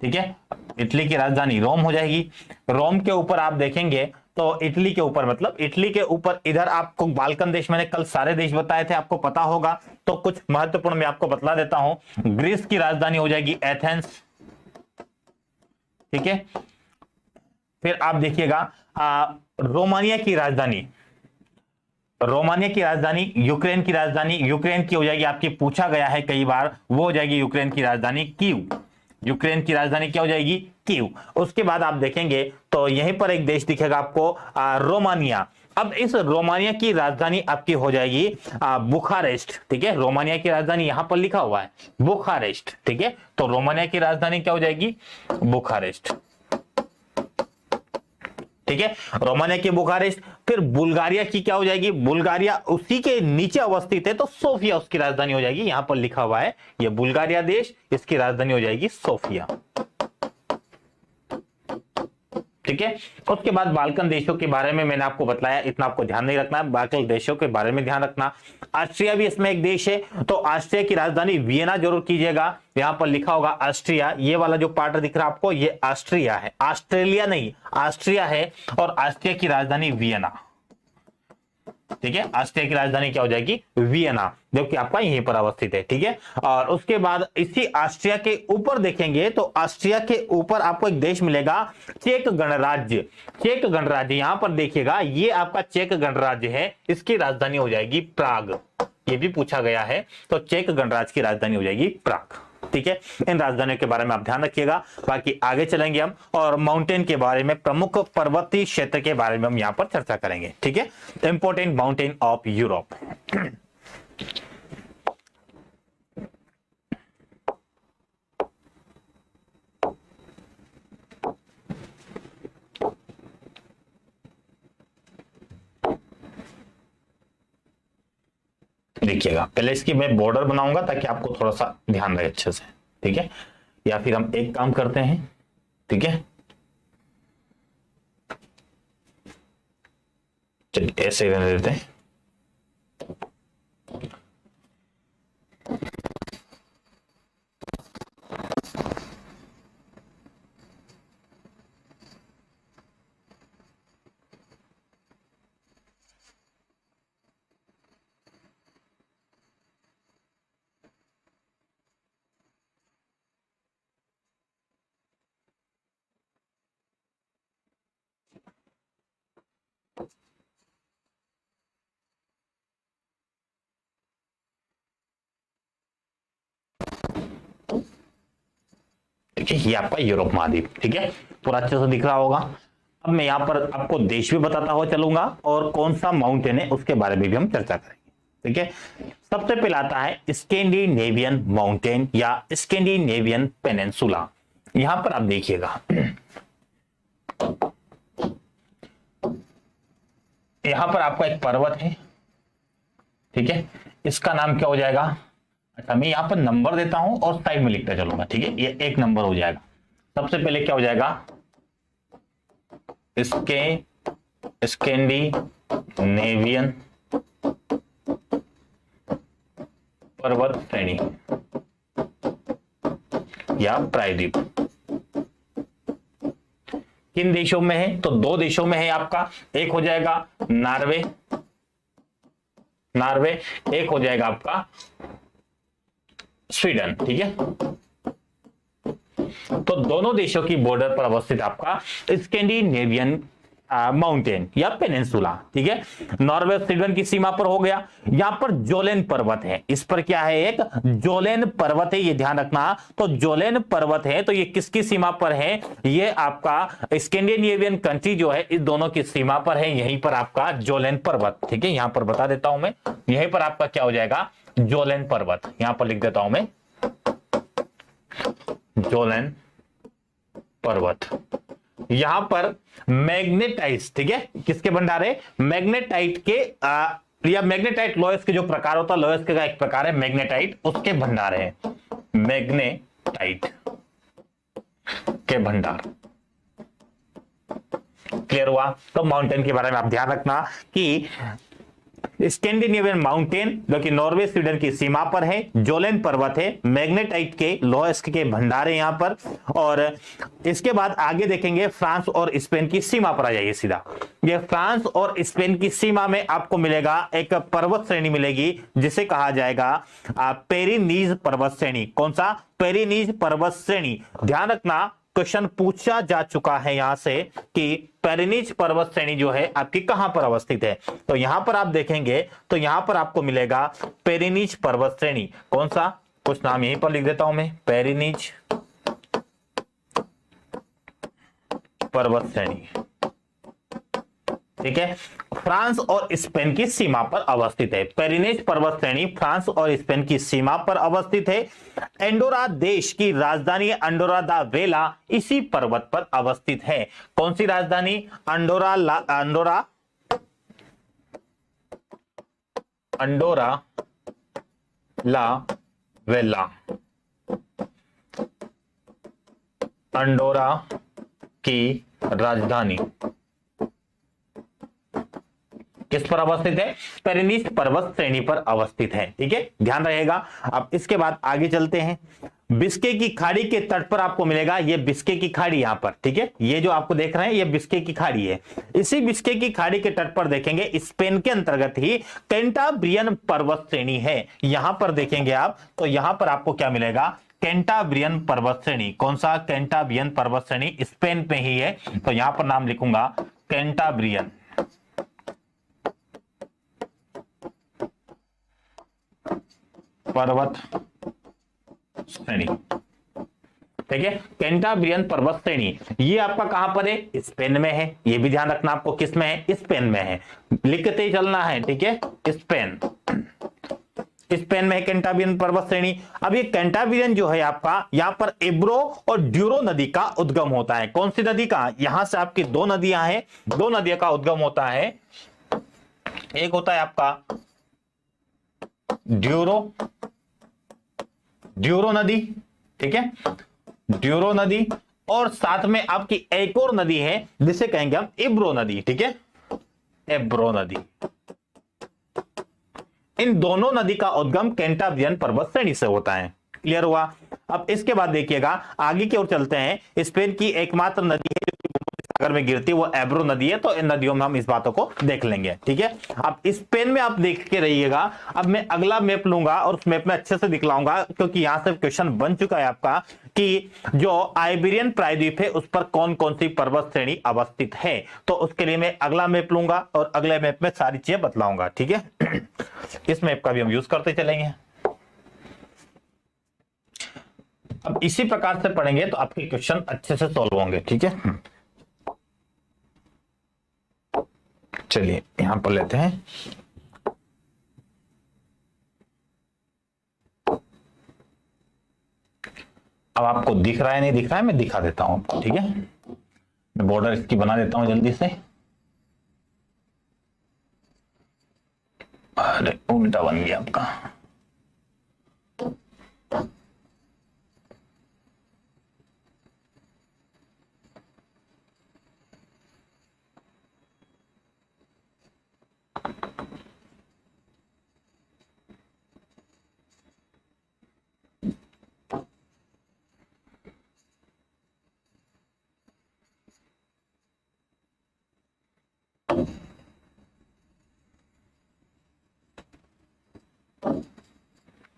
ठीक है, इटली की राजधानी रोम हो जाएगी। रोम के ऊपर आप देखेंगे तो इटली के ऊपर मतलब इटली के ऊपर इधर आपको बाल्कन देश, मैंने कल सारे देश बताए थे, आपको पता होगा, तो कुछ महत्वपूर्ण मैं आपको बतला देता हूं। ग्रीस की राजधानी हो जाएगी एथेंस, ठीक है। फिर आप देखिएगा रोमानिया की राजधानी यूक्रेन की हो जाएगी आपकी, पूछा गया है कई बार, वो हो जाएगी यूक्रेन की राजधानी कीव। यूक्रेन की राजधानी क्या हो जाएगी? कीव। उसके बाद आप देखेंगे तो यहीं पर एक देश दिखेगा आपको रोमानिया। अब इस रोमानिया की राजधानी आपकी हो जाएगी बुखारेस्ट, ठीक है, रोमानिया की राजधानी यहां पर लिखा हुआ है बुखारेस्ट, ठीक है, तो रोमानिया की राजधानी क्या हो जाएगी? बुखारेस्ट, ठीक है, रोमानिया की बुखारेस्ट। फिर बुल्गारिया की क्या हो जाएगी? बुल्गारिया उसी के नीचे अवस्थित है, तो सोफिया उसकी राजधानी हो जाएगी, यहां पर लिखा हुआ है ये बुल्गारिया देश, इसकी राजधानी हो जाएगी सोफिया, ठीक है। उसके बाद बाल्कन देशों के बारे में मैंने आपको बताया, इतना आपको ध्यान नहीं रखना है, बाल्कन देशों के बारे में ध्यान रखना। ऑस्ट्रिया भी इसमें एक देश है, तो ऑस्ट्रिया की राजधानी वियना जरूर कीजिएगा। यहां पर लिखा होगा ऑस्ट्रिया, ये वाला जो पार्ट दिख रहा है आपको, ये ऑस्ट्रिया है, ऑस्ट्रेलिया नहीं, ऑस्ट्रिया है। और ऑस्ट्रिया की राजधानी वियना, ठीक है। ऑस्ट्रिया की राजधानी क्या हो जाएगी, वियना, जो कि आपका यहीं पर अवस्थित है, ठीक है। और उसके बाद इसी ऑस्ट्रिया के ऊपर देखेंगे तो ऑस्ट्रिया के ऊपर आपको एक देश मिलेगा, चेक गणराज्य। चेक गणराज्य यहां पर देखिएगा, ये आपका चेक गणराज्य है, इसकी राजधानी हो जाएगी प्राग। ये भी पूछा गया है, तो चेक गणराज्य की राजधानी हो जाएगी प्राग, ठीक है। इन राजधानियों के बारे में आप ध्यान रखिएगा। बाकी आगे चलेंगे हम और माउंटेन के बारे में, प्रमुख पर्वतीय क्षेत्र के बारे में हम यहां पर चर्चा करेंगे, ठीक है। Important mountain of Europe. देखिएगा, पहले इसकी मैं बॉर्डर बनाऊंगा ताकि आपको थोड़ा सा ध्यान रहे अच्छे से, ठीक है। या फिर हम एक काम करते हैं, ठीक है, चलिए ऐसे रहने देते हैं। ठीक है, ये आपका यूरोप महाद्वीप, ठीक है, पूरा अच्छे से दिख रहा होगा। अब मैं यहां पर आपको देश भी बताता हुआ चलूंगा और कौन सा माउंटेन है उसके बारे में भी हम चर्चा करेंगे, ठीक है। सबसे पहले आता है स्कैंडिनेवियन माउंटेन या स्कैंडिनेवियन पेनिनसुला। यहां पर आप देखिएगा, यहां पर आपका एक पर्वत है, ठीक है, इसका नाम क्या हो जाएगा। अच्छा, मैं यहां पर नंबर देता हूं और साइड में लिखता चलूंगा, ठीक है, ये एक नंबर हो जाएगा। सबसे पहले क्या हो जाएगा, स्कैंडिनेवियन पर्वत श्रेणी या प्रायद्वीप किन देशों में है, तो दो देशों में है आपका। एक हो जाएगा नॉर्वे, एक हो जाएगा आपका स्वीडन, ठीक है। तो दोनों देशों की बॉर्डर पर अवस्थित आपका स्कैंडिनेवियन माउंटेन या पेनिनसुला, ठीक है। नॉर्वे स्वीडन की सीमा पर हो गया। यहां पर जोलेन पर्वत है, इस पर क्या है, एक जोलेन पर्वत है, ये ध्यान रखना। तो जोलेन पर्वत है, तो ये किसकी सीमा पर है, ये आपका स्कैंडिनेवियन कंट्री जो है, इस दोनों की सीमा पर है। यहीं पर आपका जोलेन पर्वत, ठीक है, यहां पर बता देता हूं मैं, यहीं पर आपका क्या हो जाएगा, जोलेन पर्वत। यहां पर लिख देता हूं मैं जोलेन पर्वत। यहां पर मैग्नेटाइट, ठीक है, किसके भंडार है, मैग्नेटाइट के या मैग्नेटाइट लोयस के जो प्रकार होता है, लोयस का एक प्रकार है मैग्नेटाइट, उसके भंडार है, मैग्नेटाइट के भंडार। क्लियर हुआ। तो माउंटेन के बारे में आप ध्यान रखना कि स्कैंडिनेवियन माउंटेन जो कि नॉर्वे स्वीडन की सीमा पर है, जोलेन पर्वत है, मैग्नेटाइट के लोहस्क के भंडार है यहां पर। और इसके बाद आगे देखेंगे फ्रांस और स्पेन की सीमा पर आ जाइए सीधा। ये फ्रांस और स्पेन की सीमा में आपको मिलेगा एक पर्वत श्रेणी मिलेगी जिसे कहा जाएगा पेरिनीज पर्वत श्रेणी। कौन सा, पेरिनीज पर्वत श्रेणी। ध्यान रखना, क्वेश्चन पूछा जा चुका है यहां से कि पेरिनीज पर्वत श्रेणी जो है आपकी कहां पर अवस्थित है। तो यहां पर आप देखेंगे तो यहां पर आपको मिलेगा पेरिनीज पर्वत श्रेणी। कौन सा, कुछ नाम यहीं पर लिख देता हूं मैं, पेरिनीज पर्वत श्रेणी, ठीक है, फ्रांस और स्पेन की सीमा पर अवस्थित है। पेरिनीज पर्वत श्रेणी फ्रांस और स्पेन की सीमा पर अवस्थित है। एंडोरा देश की राजधानी अंडोरा दा वेला इसी पर्वत पर अवस्थित है। कौन सी राजधानी, अंडोरा ला वेला, अंडोरा की राजधानी किस पर अवस्थित है? पेरिनीस पर्वत श्रेणी पर अवस्थित है। ठीक है, ध्यान रहेगा। अब इसके बाद आगे चलते हैं। बिस्के की खाड़ी के तट पर आपको मिलेगा, ये बिस्के की खाड़ी यहां पर। ठीक है, ये जो आपको देख रहे हैं ये बिस्के की खाड़ी है। इसी बिस्के की खाड़ी के तट पर देखेंगे स्पेन के अंतर्गत ही कैंटाब्रियन पर्वत श्रेणी है। यहां पर देखेंगे आप तो यहां पर आपको क्या मिलेगा? कैंटाब्रियन पर्वत श्रेणी। कौन सा? कैंटाब्रियन पर्वत श्रेणी स्पेन पे ही है, तो यहां पर नाम लिखूंगा कैंटाब्रियन पर्वत श्रेणी। ठीक है, कैंटाब्रियन पर्वत श्रेणी ये आपका कहां पर है? स्पेन में है। ये भी ध्यान रखना आपको, किस में है? स्पेन में है, लिखते ही चलना है। ठीक है, स्पेन, स्पेन में है कैंटाब्रियन पर्वत श्रेणी। अब ये कैंटाब्रियन जो है आपका, यहां पर एब्रो और ड्यूरो नदी का उद्गम होता है। कौन सी नदी का? यहां से आपकी दो नदियां हैं, दो नदियों का उद्गम होता है। एक होता है आपका ड्यूरो नदी। ठीक है, ड्यूरो नदी, और साथ में आपकी एक और नदी है जिसे कहेंगे हम एब्रो नदी। ठीक है, एब्रो नदी। इन दोनों नदी का उद्गम कैंटाब्रियन पर्वत श्रेणी से होता है। क्लियर हुआ? अब इसके बाद देखिएगा आगे की ओर चलते हैं। स्पेन की एकमात्र नदी है जो कि सागर में गिरती है, वो एब्रो नदी है। तो इन नदियों में हम इस बातों को देख लेंगे। ठीक है, अब स्पेन में आप देख के रहिएगा। अब मैं अगला मैप लूंगा और उस मैप में अच्छे से दिखलाऊंगा, क्योंकि यहां से क्वेश्चन बन चुका है आपका कि जो आइबेरियन प्रायद्वीप है उस पर कौन कौन सी पर्वत श्रेणी अवस्थित है। तो उसके लिए मैं अगला मैप लूंगा और अगले मैप में सारी चीजें बतलाऊंगा। ठीक है, इस मैप का भी हम यूज करते चलेंगे। अब इसी प्रकार से पढ़ेंगे तो आपके क्वेश्चन अच्छे से सॉल्व होंगे। ठीक है, चलिए यहां पर लेते हैं। अब आपको दिख रहा है नहीं दिख रहा है, मैं दिखा देता हूं आपको। ठीक है, मैं बॉर्डर इसकी बना देता हूं जल्दी से। अरे उल्टा बन गया आपका।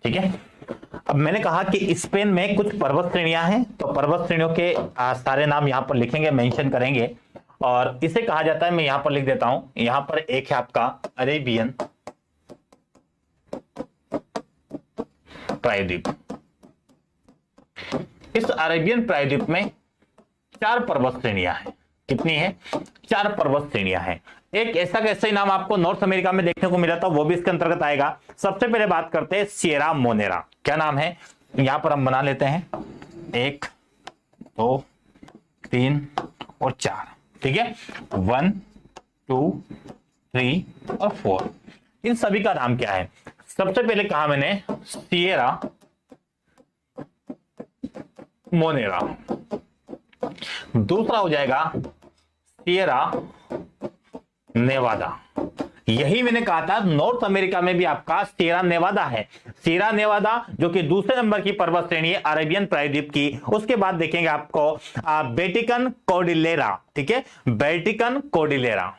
ठीक है, अब मैंने कहा कि स्पेन में कुछ पर्वत श्रेणियां हैं, तो पर्वत श्रेणियों के सारे नाम यहां पर लिखेंगे, मेंशन करेंगे। और इसे कहा जाता है, मैं यहां पर लिख देता हूं। यहां पर एक है आपका अरेबियन प्रायद्वीप। इस अरेबियन प्रायद्वीप में 4 पर्वत श्रेणियां हैं। कितनी है? 4 पर्वत श्रेणियां हैं। एक ऐसा कैसा ही नाम आपको नॉर्थ अमेरिका में देखने को मिला था, वो भी इसके अंतर्गत आएगा। सबसे पहले बात करते हैं सिएरा मोनेरा। क्या नाम है? यहां पर हम बना लेते हैं 1 2 3 और 4। ठीक है, 1 2 3 और 4। इन सभी का नाम क्या है? सबसे पहले कहा मैंने सिएरा मोनेरा, दूसरा हो जाएगा सिएरा नेवादा। यही मैंने कहा था नॉर्थ अमेरिका में भी आपका सिएरा नेवादा है। सिएरा नेवादा जो कि दूसरे नंबर की पर्वत श्रेणी है अरेबियन प्रायद्वीप की। उसके बाद देखेंगे आपको बेटिकन कोर्डिलेरा। ठीक है, बेटिकन कोर्डिलेरा।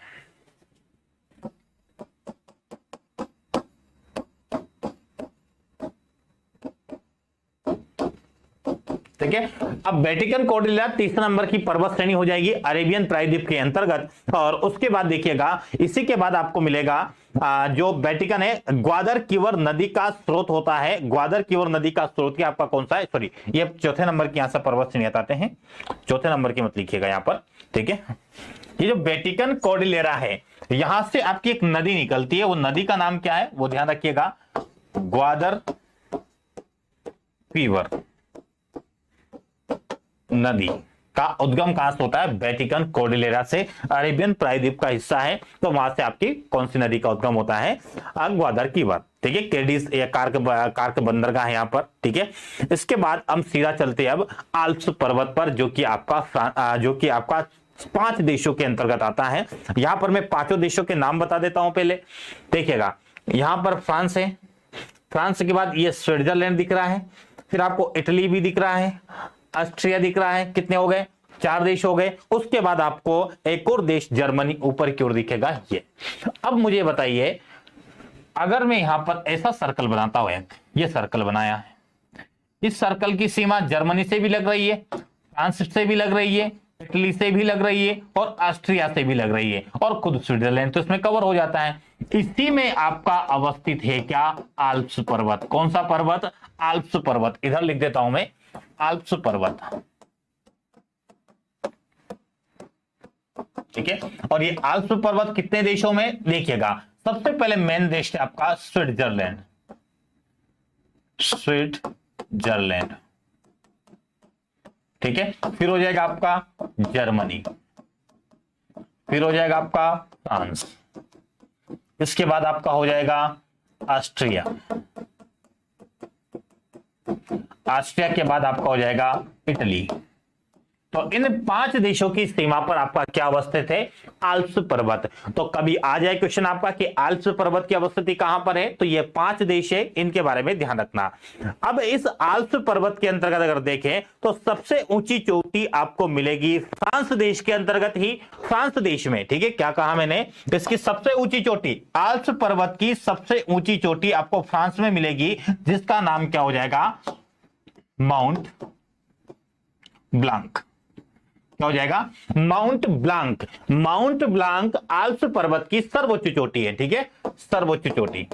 ठीक है, अब बेटिकन कोर्डिलेरा तीसरे नंबर की पर्वत श्रेणी हो जाएगी अरेबियन प्रायद्वीप के अंतर्गत। और उसके बाद देखिएगा इसी के बाद आपको मिलेगा जो बेटिकन है ग्वादर कीवर नदी का स्रोत होता है। ग्वादर कीवर नदी का स्रोत क्या आपका कौन सा है? सॉरी, ये चौथे नंबर की यहां से पर्वत श्रेणी आते हैं, चौथे नंबर की मत लिखिएगा यहां पर। ठीक है, ये जो बेटिकन कोर्डिलेरा है यहां से आपकी एक नदी निकलती है, वो नदी का नाम क्या है वो ध्यान रखिएगा, ग्वादर कीवर नदी का उद्गम कहां से होता है? बेटिकन कोर्डिलेरा से। अरेबियन प्रायद्वीप का हिस्सा है, तो वहां से आपकी कौन सी नदी का उद्गम होता है? ग्वादर कीवर। ठीक है, केडिस या कार्क बंदरगाह है यहाँ पर। ठीक है, इसके बाद हम सीधा चलते हैं अब आल्प्स पर्वत पर, जो कि आपका 5 देशों के अंतर्गत आता है। यहां पर मैं 5 देशों के नाम बता देता हूं। पहले देखिएगा, यहां पर फ्रांस है, फ्रांस के बाद ये स्विट्जरलैंड दिख रहा है, फिर आपको इटली भी दिख रहा है, ऑस्ट्रिया दिख रहा है। कितने हो गए? 4 देश हो गए। उसके बाद आपको एक और देश जर्मनी ऊपर की ओर दिखेगा ये। अब मुझे बताइए, अगर मैं यहां पर ऐसा सर्कल बनाता हूं, ये सर्कल बनाया है, इस सर्कल की सीमा जर्मनी से भी लग रही है, फ्रांस से भी लग रही है, इटली से भी लग रही है और ऑस्ट्रिया से भी लग रही है, और खुद स्विट्जरलैंड तो इसमें कवर हो जाता है। इसी में आपका अवस्थित है क्या? आल्प्स पर्वत। कौन सा पर्वत? आल्प्स पर्वत। इधर लिख देता हूं मैं, आल्प्स पर्वत। ठीक है, और ये आल्प्स पर्वत कितने देशों में? देखिएगा, सबसे पहले मेन देश है आपका स्विट्जरलैंड, स्विट्जरलैंड। ठीक है, फिर हो जाएगा आपका जर्मनी, फिर हो जाएगा आपका फ्रांस, इसके बाद आपका हो जाएगा ऑस्ट्रिया, ऑस्ट्रिया के बाद आपका हो जाएगा इटली। तो इन 5 देशों की सीमा पर आपका क्या अवस्थित है? आल्प्स पर्वत। तो कभी आ जाए क्वेश्चन आपका कि आल्प्स पर्वत की अवस्थिति कहां पर है, तो ये 5 देश है, इनके बारे में ध्यान रखना। अब इस आल्प्स पर्वत के अंतर्गत अगर देखें तो सबसे ऊंची चोटी आपको मिलेगी फ्रांस देश के अंतर्गत ही, फ्रांस देश में। ठीक है, क्या कहा मैंने? इसकी सबसे ऊंची चोटी, आल्प्स पर्वत की सबसे ऊंची चोटी आपको फ्रांस में मिलेगी, जिसका नाम क्या हो जाएगा? Mont Blanc. क्या हो जाएगा? Mont Blanc. Mont Blanc Alps पर्वत की सर्वोच्च चोटी है। ठीक है, सर्वोच्च चोटी,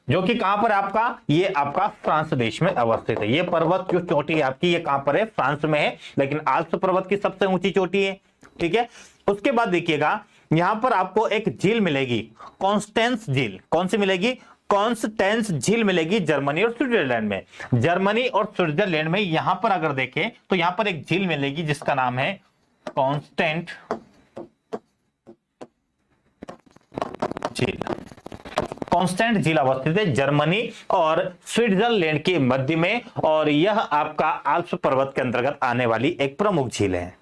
जो कि कहां पर आपका? ये आपका फ्रांस देश में अवस्थित है। ये पर्वत जो चोटी है आपकी, ये कहां पर है? फ्रांस में है, लेकिन आल्प्स पर्वत की सबसे ऊंची चोटी है। ठीक है, उसके बाद देखिएगा, यहां पर आपको एक झील मिलेगी, कॉन्स्टेंस झील। कौन सी मिलेगी? कॉन्स्टेंस झील मिलेगी जर्मनी और स्विट्जरलैंड में। जर्मनी और स्विट्जरलैंड में यहां पर अगर देखें तो यहां पर एक झील मिलेगी जिसका नाम है कॉन्स्टेंट झील। कॉन्स्टेंट झील अवस्थित है जर्मनी और स्विट्जरलैंड के मध्य में, और यह आपका आल्प्स पर्वत के अंतर्गत आने वाली एक प्रमुख झील है।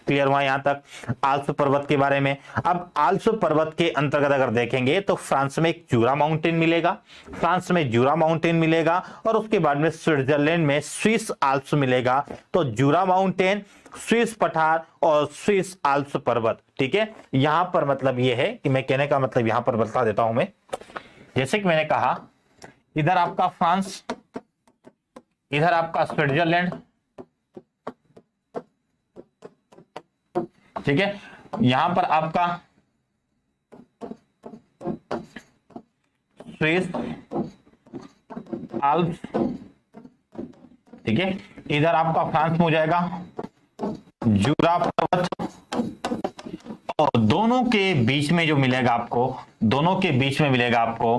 क्लियर हुआ यहां तक आल्प्स पर्वत के बारे में? अब आल्प्स पर्वत के अंतर्गत अगर देखेंगे तो फ्रांस में एक जूरा माउंटेन मिलेगा, फ्रांस में जूरा माउंटेन मिलेगा, और उसके बाद में स्विट्जरलैंड में स्विस आल्प्स मिलेगा। तो जूरा माउंटेन, स्विस पठार और स्विस आल्प्स पर्वत। ठीक है, यहां पर मतलब यह है कि मैं कहने का मतलब यहां पर बता देता हूं मैं, जैसे कि मैंने कहा, इधर आपका फ्रांस, इधर आपका स्विट्जरलैंड। ठीक है, यहां पर आपका स्विस आल्प्स। ठीक है, इधर आपका फ्रांस में हो जाएगा जूरा पर्वत, और दोनों के बीच में जो मिलेगा आपको, दोनों के बीच में मिलेगा आपको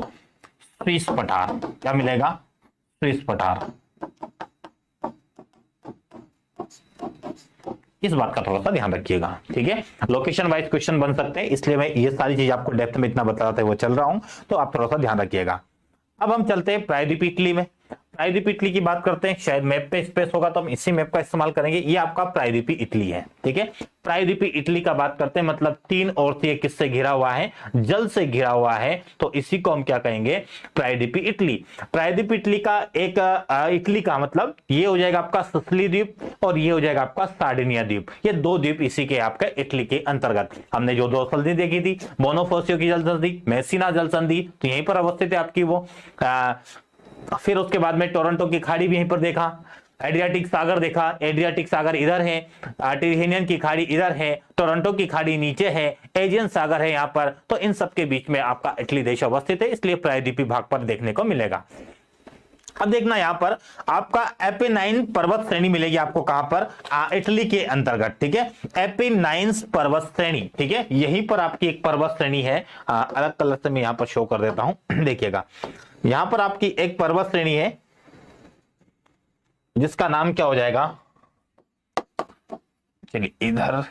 स्विस पठार। क्या मिलेगा? स्विस पठार। इस बात का थोड़ा सा ध्यान रखिएगा। ठीक है, लोकेशन वाइज क्वेश्चन बन सकते हैं, इसलिए मैं ये सारी चीज आपको डेप्थ में इतना बताते हुए चल रहा हूं, तो आप थोड़ा सा ध्यान रखिएगा। अब हम चलते हैं प्रायद्वीप इटली में। प्रायद्वीप इटली की बात करते हैं, शायद मैप पे स्पेस होगा तो हम इसी मैप का इस्तेमाल करेंगे। ये आपका प्रायद्वीपी इटली है। ठीक है, प्रायद्वीपी इटली का बात करते हैं, मतलब 3 ओर से किससे घिरा हुआ है? जल से घिरा हुआ है, तो इसी को हम क्या कहेंगे? प्रायद्वीपी इटली। प्रायद्वीप इटली का एक इटली का मतलब ये हो जाएगा आपका सिसिली द्वीप, और ये हो जाएगा आपका सार्डिनिया द्वीप। ये 2 द्वीप इसी के आपका इटली के अंतर्गत। हमने जो 2 संधि देखी थी, बोनोफोसियो की जल संधि, मेसिना जल संधि, तो यहीं पर अवस्थित है आपकी वो। फिर उसके बाद में टोरंटो की खाड़ी भी यहीं पर देखा, एड्रियाटिक सागर देखा, एड्रियाटिक सागर इधर है, टिरहेनियन की खाड़ी इधर है, टोरंटो की खाड़ी नीचे है, एजियन सागर है यहाँ पर। तो इन सब के बीच में आपका इटली देश अवस्थित है, इसलिए प्रायद्वीपीय भाग पर देखने को मिलेगा। अब देखना यहां पर आपका एपेनाइन पर्वत श्रेणी मिलेगी आपको, कहां पर? इटली के अंतर्गत। ठीक है, एपेनाइन्स पर्वत श्रेणी। ठीक है, यहीं पर आपकी एक पर्वत श्रेणी है, अलग कलर से मैं यहां पर शो कर देता हूं। देखिएगा, यहां पर आपकी एक पर्वत श्रेणी है जिसका नाम क्या हो जाएगा? चलिए इधर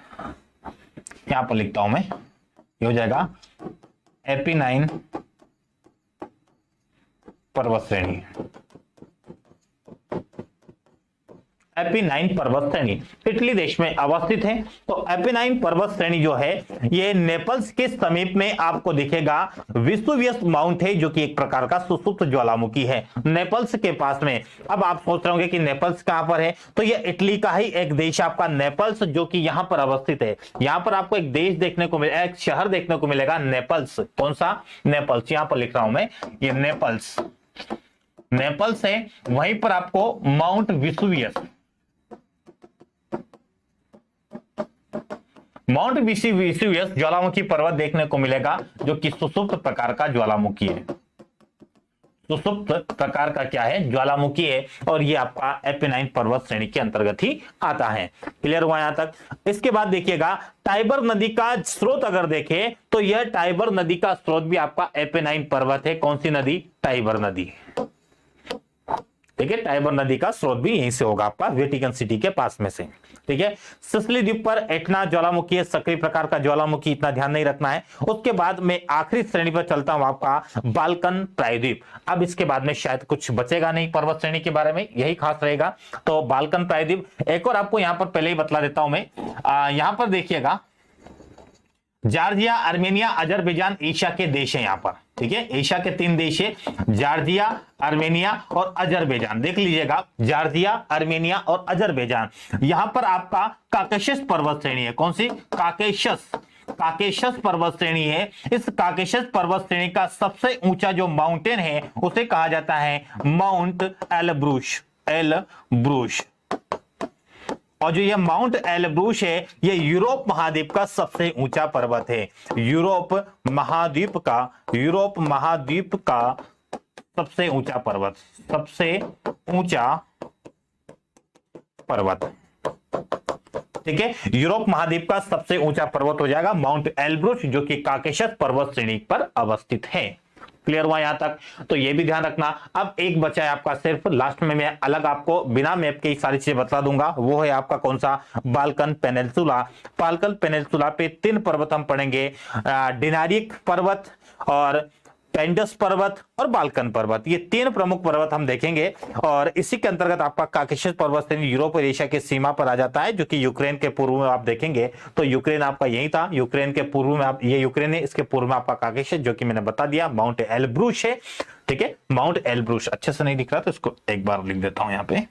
यहां पर लिखता हूं मैं, ये हो जाएगा एपेनाइन पर्वत श्रेणी। एपिनाइन पर्वत श्रेणी इटली देश में अवस्थित है। तो एपिनाइन पर्वत श्रेणी जो है ये नेपल्स के समीप में आपको दिखेगा। वेसुवियस माउंट है जो कि एक प्रकार का सुसुप्त ज्वालामुखी है नेपल्स के पास में। अब आप सोच रहे होंगे कि नेपल्स कहां पर है, तो ये इटली का ही एक देश आपका नेपल्स जो कि यहां पर अवस्थित है। यहां पर आपको एक देश देखने को मिलेगा, एक शहर देखने को मिलेगा नेपल्स। कौन सा? नेपल्स। यहां पर लिख रहा हूं मैं, ये नेपल्स, नेपल्स है। वहीं पर आपको माउंट वेसुवियस, माउंट वेसुवियस ज्वालामुखी पर्वत देखने को मिलेगा जो कि सुसुप्त प्रकार का ज्वालामुखी है। सुसुप्त प्रकार का क्या है? ज्वालामुखी है। और ये आपका एपिनाइन पर्वत श्रेणी के अंतर्गत ही आता है। क्लियर हुआ यहां तक? इसके बाद देखिएगा टाइबर नदी का स्रोत अगर देखें तो यह टाइबर नदी का स्रोत भी आपका एपिनाइन पर्वत है। कौन सी नदी? टाइबर नदी। ठीक है, टाइबर नदी का स्रोत भी यहीं से होगा आपका, वेटिकन सिटी के पास में से। ठीक है, सिसिली द्वीप पर एटना ज्वालामुखी है, सक्रिय प्रकार का ज्वालामुखी, इतना ध्यान नहीं रखना है। उसके बाद में आखिरी श्रेणी पर चलता हूं आपका बाल्कन प्रायद्वीप। अब इसके बाद में शायद कुछ बचेगा नहीं पर्वत श्रेणी के बारे में, यही खास रहेगा। तो बाल्कन प्रायद्वीप एक और आपको यहां पर पहले ही बतला देता हूं मैं। यहां पर देखिएगा जॉर्जिया, आर्मेनिया, अजरबैजान एशिया के देश हैं यहां पर। ठीक है, एशिया के 3 देश है, जॉर्जिया, आर्मेनिया और अजरबैजान। देख लीजिएगा, जॉर्जिया, आर्मेनिया और अजरबैजान। यहां पर आपका काकेशस पर्वत श्रेणी है। कौन सी? काकेशस, काकेशस पर्वत श्रेणी है। इस काकेशस पर्वत श्रेणी का सबसे ऊंचा जो माउंटेन है उसे कहा जाता है माउंट एलब्रूस। एलब्रूस। और जो ये माउंट एलब्रूस है ये यूरोप महाद्वीप का सबसे ऊंचा पर्वत है। यूरोप महाद्वीप का सबसे ऊंचा पर्वत, सबसे ऊंचा पर्वत। ठीक है, यूरोप महाद्वीप का सबसे ऊंचा पर्वत हो जाएगा माउंट एलब्रूस जो कि काकेशस पर्वत श्रेणी पर अवस्थित है। क्लियर हुआ यहां तक? तो ये भी ध्यान रखना। अब एक बचा है आपका, सिर्फ लास्ट में मैं अलग आपको बिना मैप के सारी चीजें बता दूंगा, वो है आपका कौन सा? Balkan peninsula. बाल्कन पेनिनसुला पे 3 पर्वत हम पढ़ेंगे, डिनारिक पर्वत और पेंडस पर्वत और बाल्कन पर्वत। ये 3 प्रमुख पर्वत हम देखेंगे। और इसी के अंतर्गत आपका काकेशस पर्वत श्रेणी यूरोप और एशिया के सीमा पर आ जाता है, जो कि यूक्रेन के पूर्व में आप देखेंगे तो यूक्रेन आपका यही था। यूक्रेन के पूर्व में आप, ये यूक्रेन है, इसके पूर्व में आपका काकेशस जो कि मैंने बता दिया माउंट एलब्रूस है। ठीक है, माउंट एलब्रूस अच्छे से नहीं दिख रहा तो इसको एक बार लिख देता हूं यहां पे।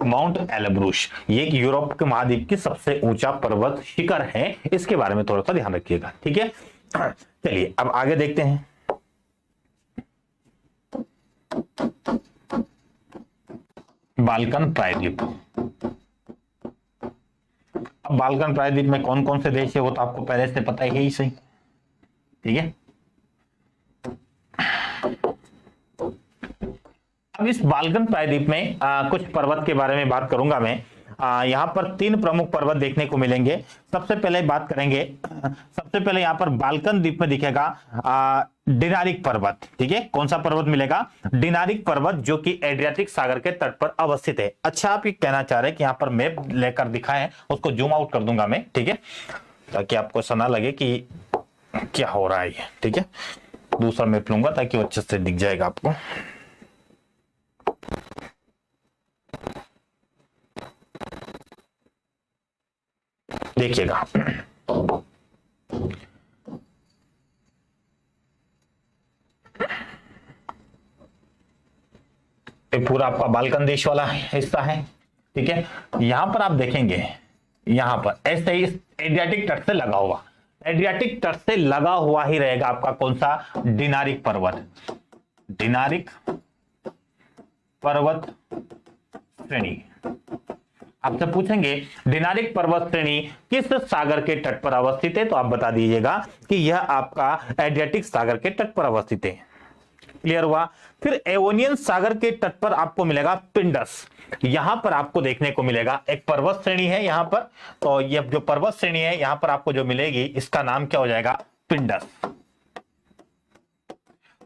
माउंट एलब्रूस ये यूरोप के महाद्वीप की सबसे ऊंचा पर्वत शिखर है। इसके बारे में थोड़ा सा ध्यान रखिएगा। ठीक है, चलिए अब आगे देखते हैं। बाल्कन प्रायद्वीप। अब बाल्कन प्रायद्वीप में कौन कौन से देश है वो तो आपको पहले से पता ही सही। ठीक है, अब इस बाल्कन प्रायद्वीप में कुछ पर्वत के बारे में बात करूंगा मैं। यहां पर 3 प्रमुख पर्वत देखने को मिलेंगे। सबसे पहले बात करेंगे, सबसे पहले यहां पर बाल्कन द्वीप में दिखेगा डिनारिक पर्वत। ठीक है, कौन सा पर्वत मिलेगा? डिनारिक पर्वत जो कि एड्रियाटिक सागर के तट पर अवस्थित है। अच्छा, आप ये कहना चाह रहे हैं कि यहां पर मैप लेकर दिखाएं, उसको जूम आउट कर दूंगा मैं। ठीक है, ताकि आपको ऐसा ना लगे कि क्या हो रहा है। ठीक है, दूसरा मैप लूंगा ताकि वो अच्छे से दिख जाएगा आपको। देखिएगा, ये पूरा आपका बाल्कन देश वाला हिस्सा है। ठीक है, यहां पर आप देखेंगे, यहां पर ऐसे ही एड्रियाटिक तट से लगा हुआ, एड्रियाटिक तट से लगा हुआ ही रहेगा आपका कौन सा? डिनारिक पर्वत। डिनारिक पर्वत श्रेणी। आपसे पूछेंगे डिनारिक पर्वत श्रेणी किस सागर के तट पर अवस्थित है, तो आप बता दीजिएगा कि यह आपका एड्रियाटिक सागर के तट पर अवस्थित है। क्लियर हुआ? फिर एवोनियन सागर के तट पर आपको मिलेगा पिंडस। यहां पर आपको देखने को मिलेगा एक पर्वत श्रेणी है यहां पर। तो यह जो पर्वत श्रेणी है यहां पर आपको जो मिलेगी इसका नाम क्या हो जाएगा? पिंडस।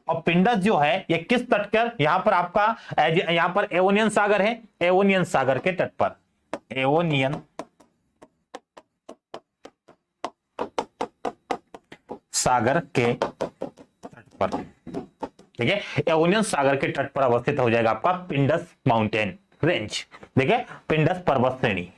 और पिंडस जो है ये किस तट पर? यहां पर आपका यहां पर एवोनियन सागर है, एवोनियन सागर के तट पर, एवोनियन सागर के तट पर। ठीक है। एओनियन सागर के तट पर अवस्थित हो जाएगा आपका पिंडस माउंटेन रेंज, देखिए पिंडस पर्वत श्रेणी,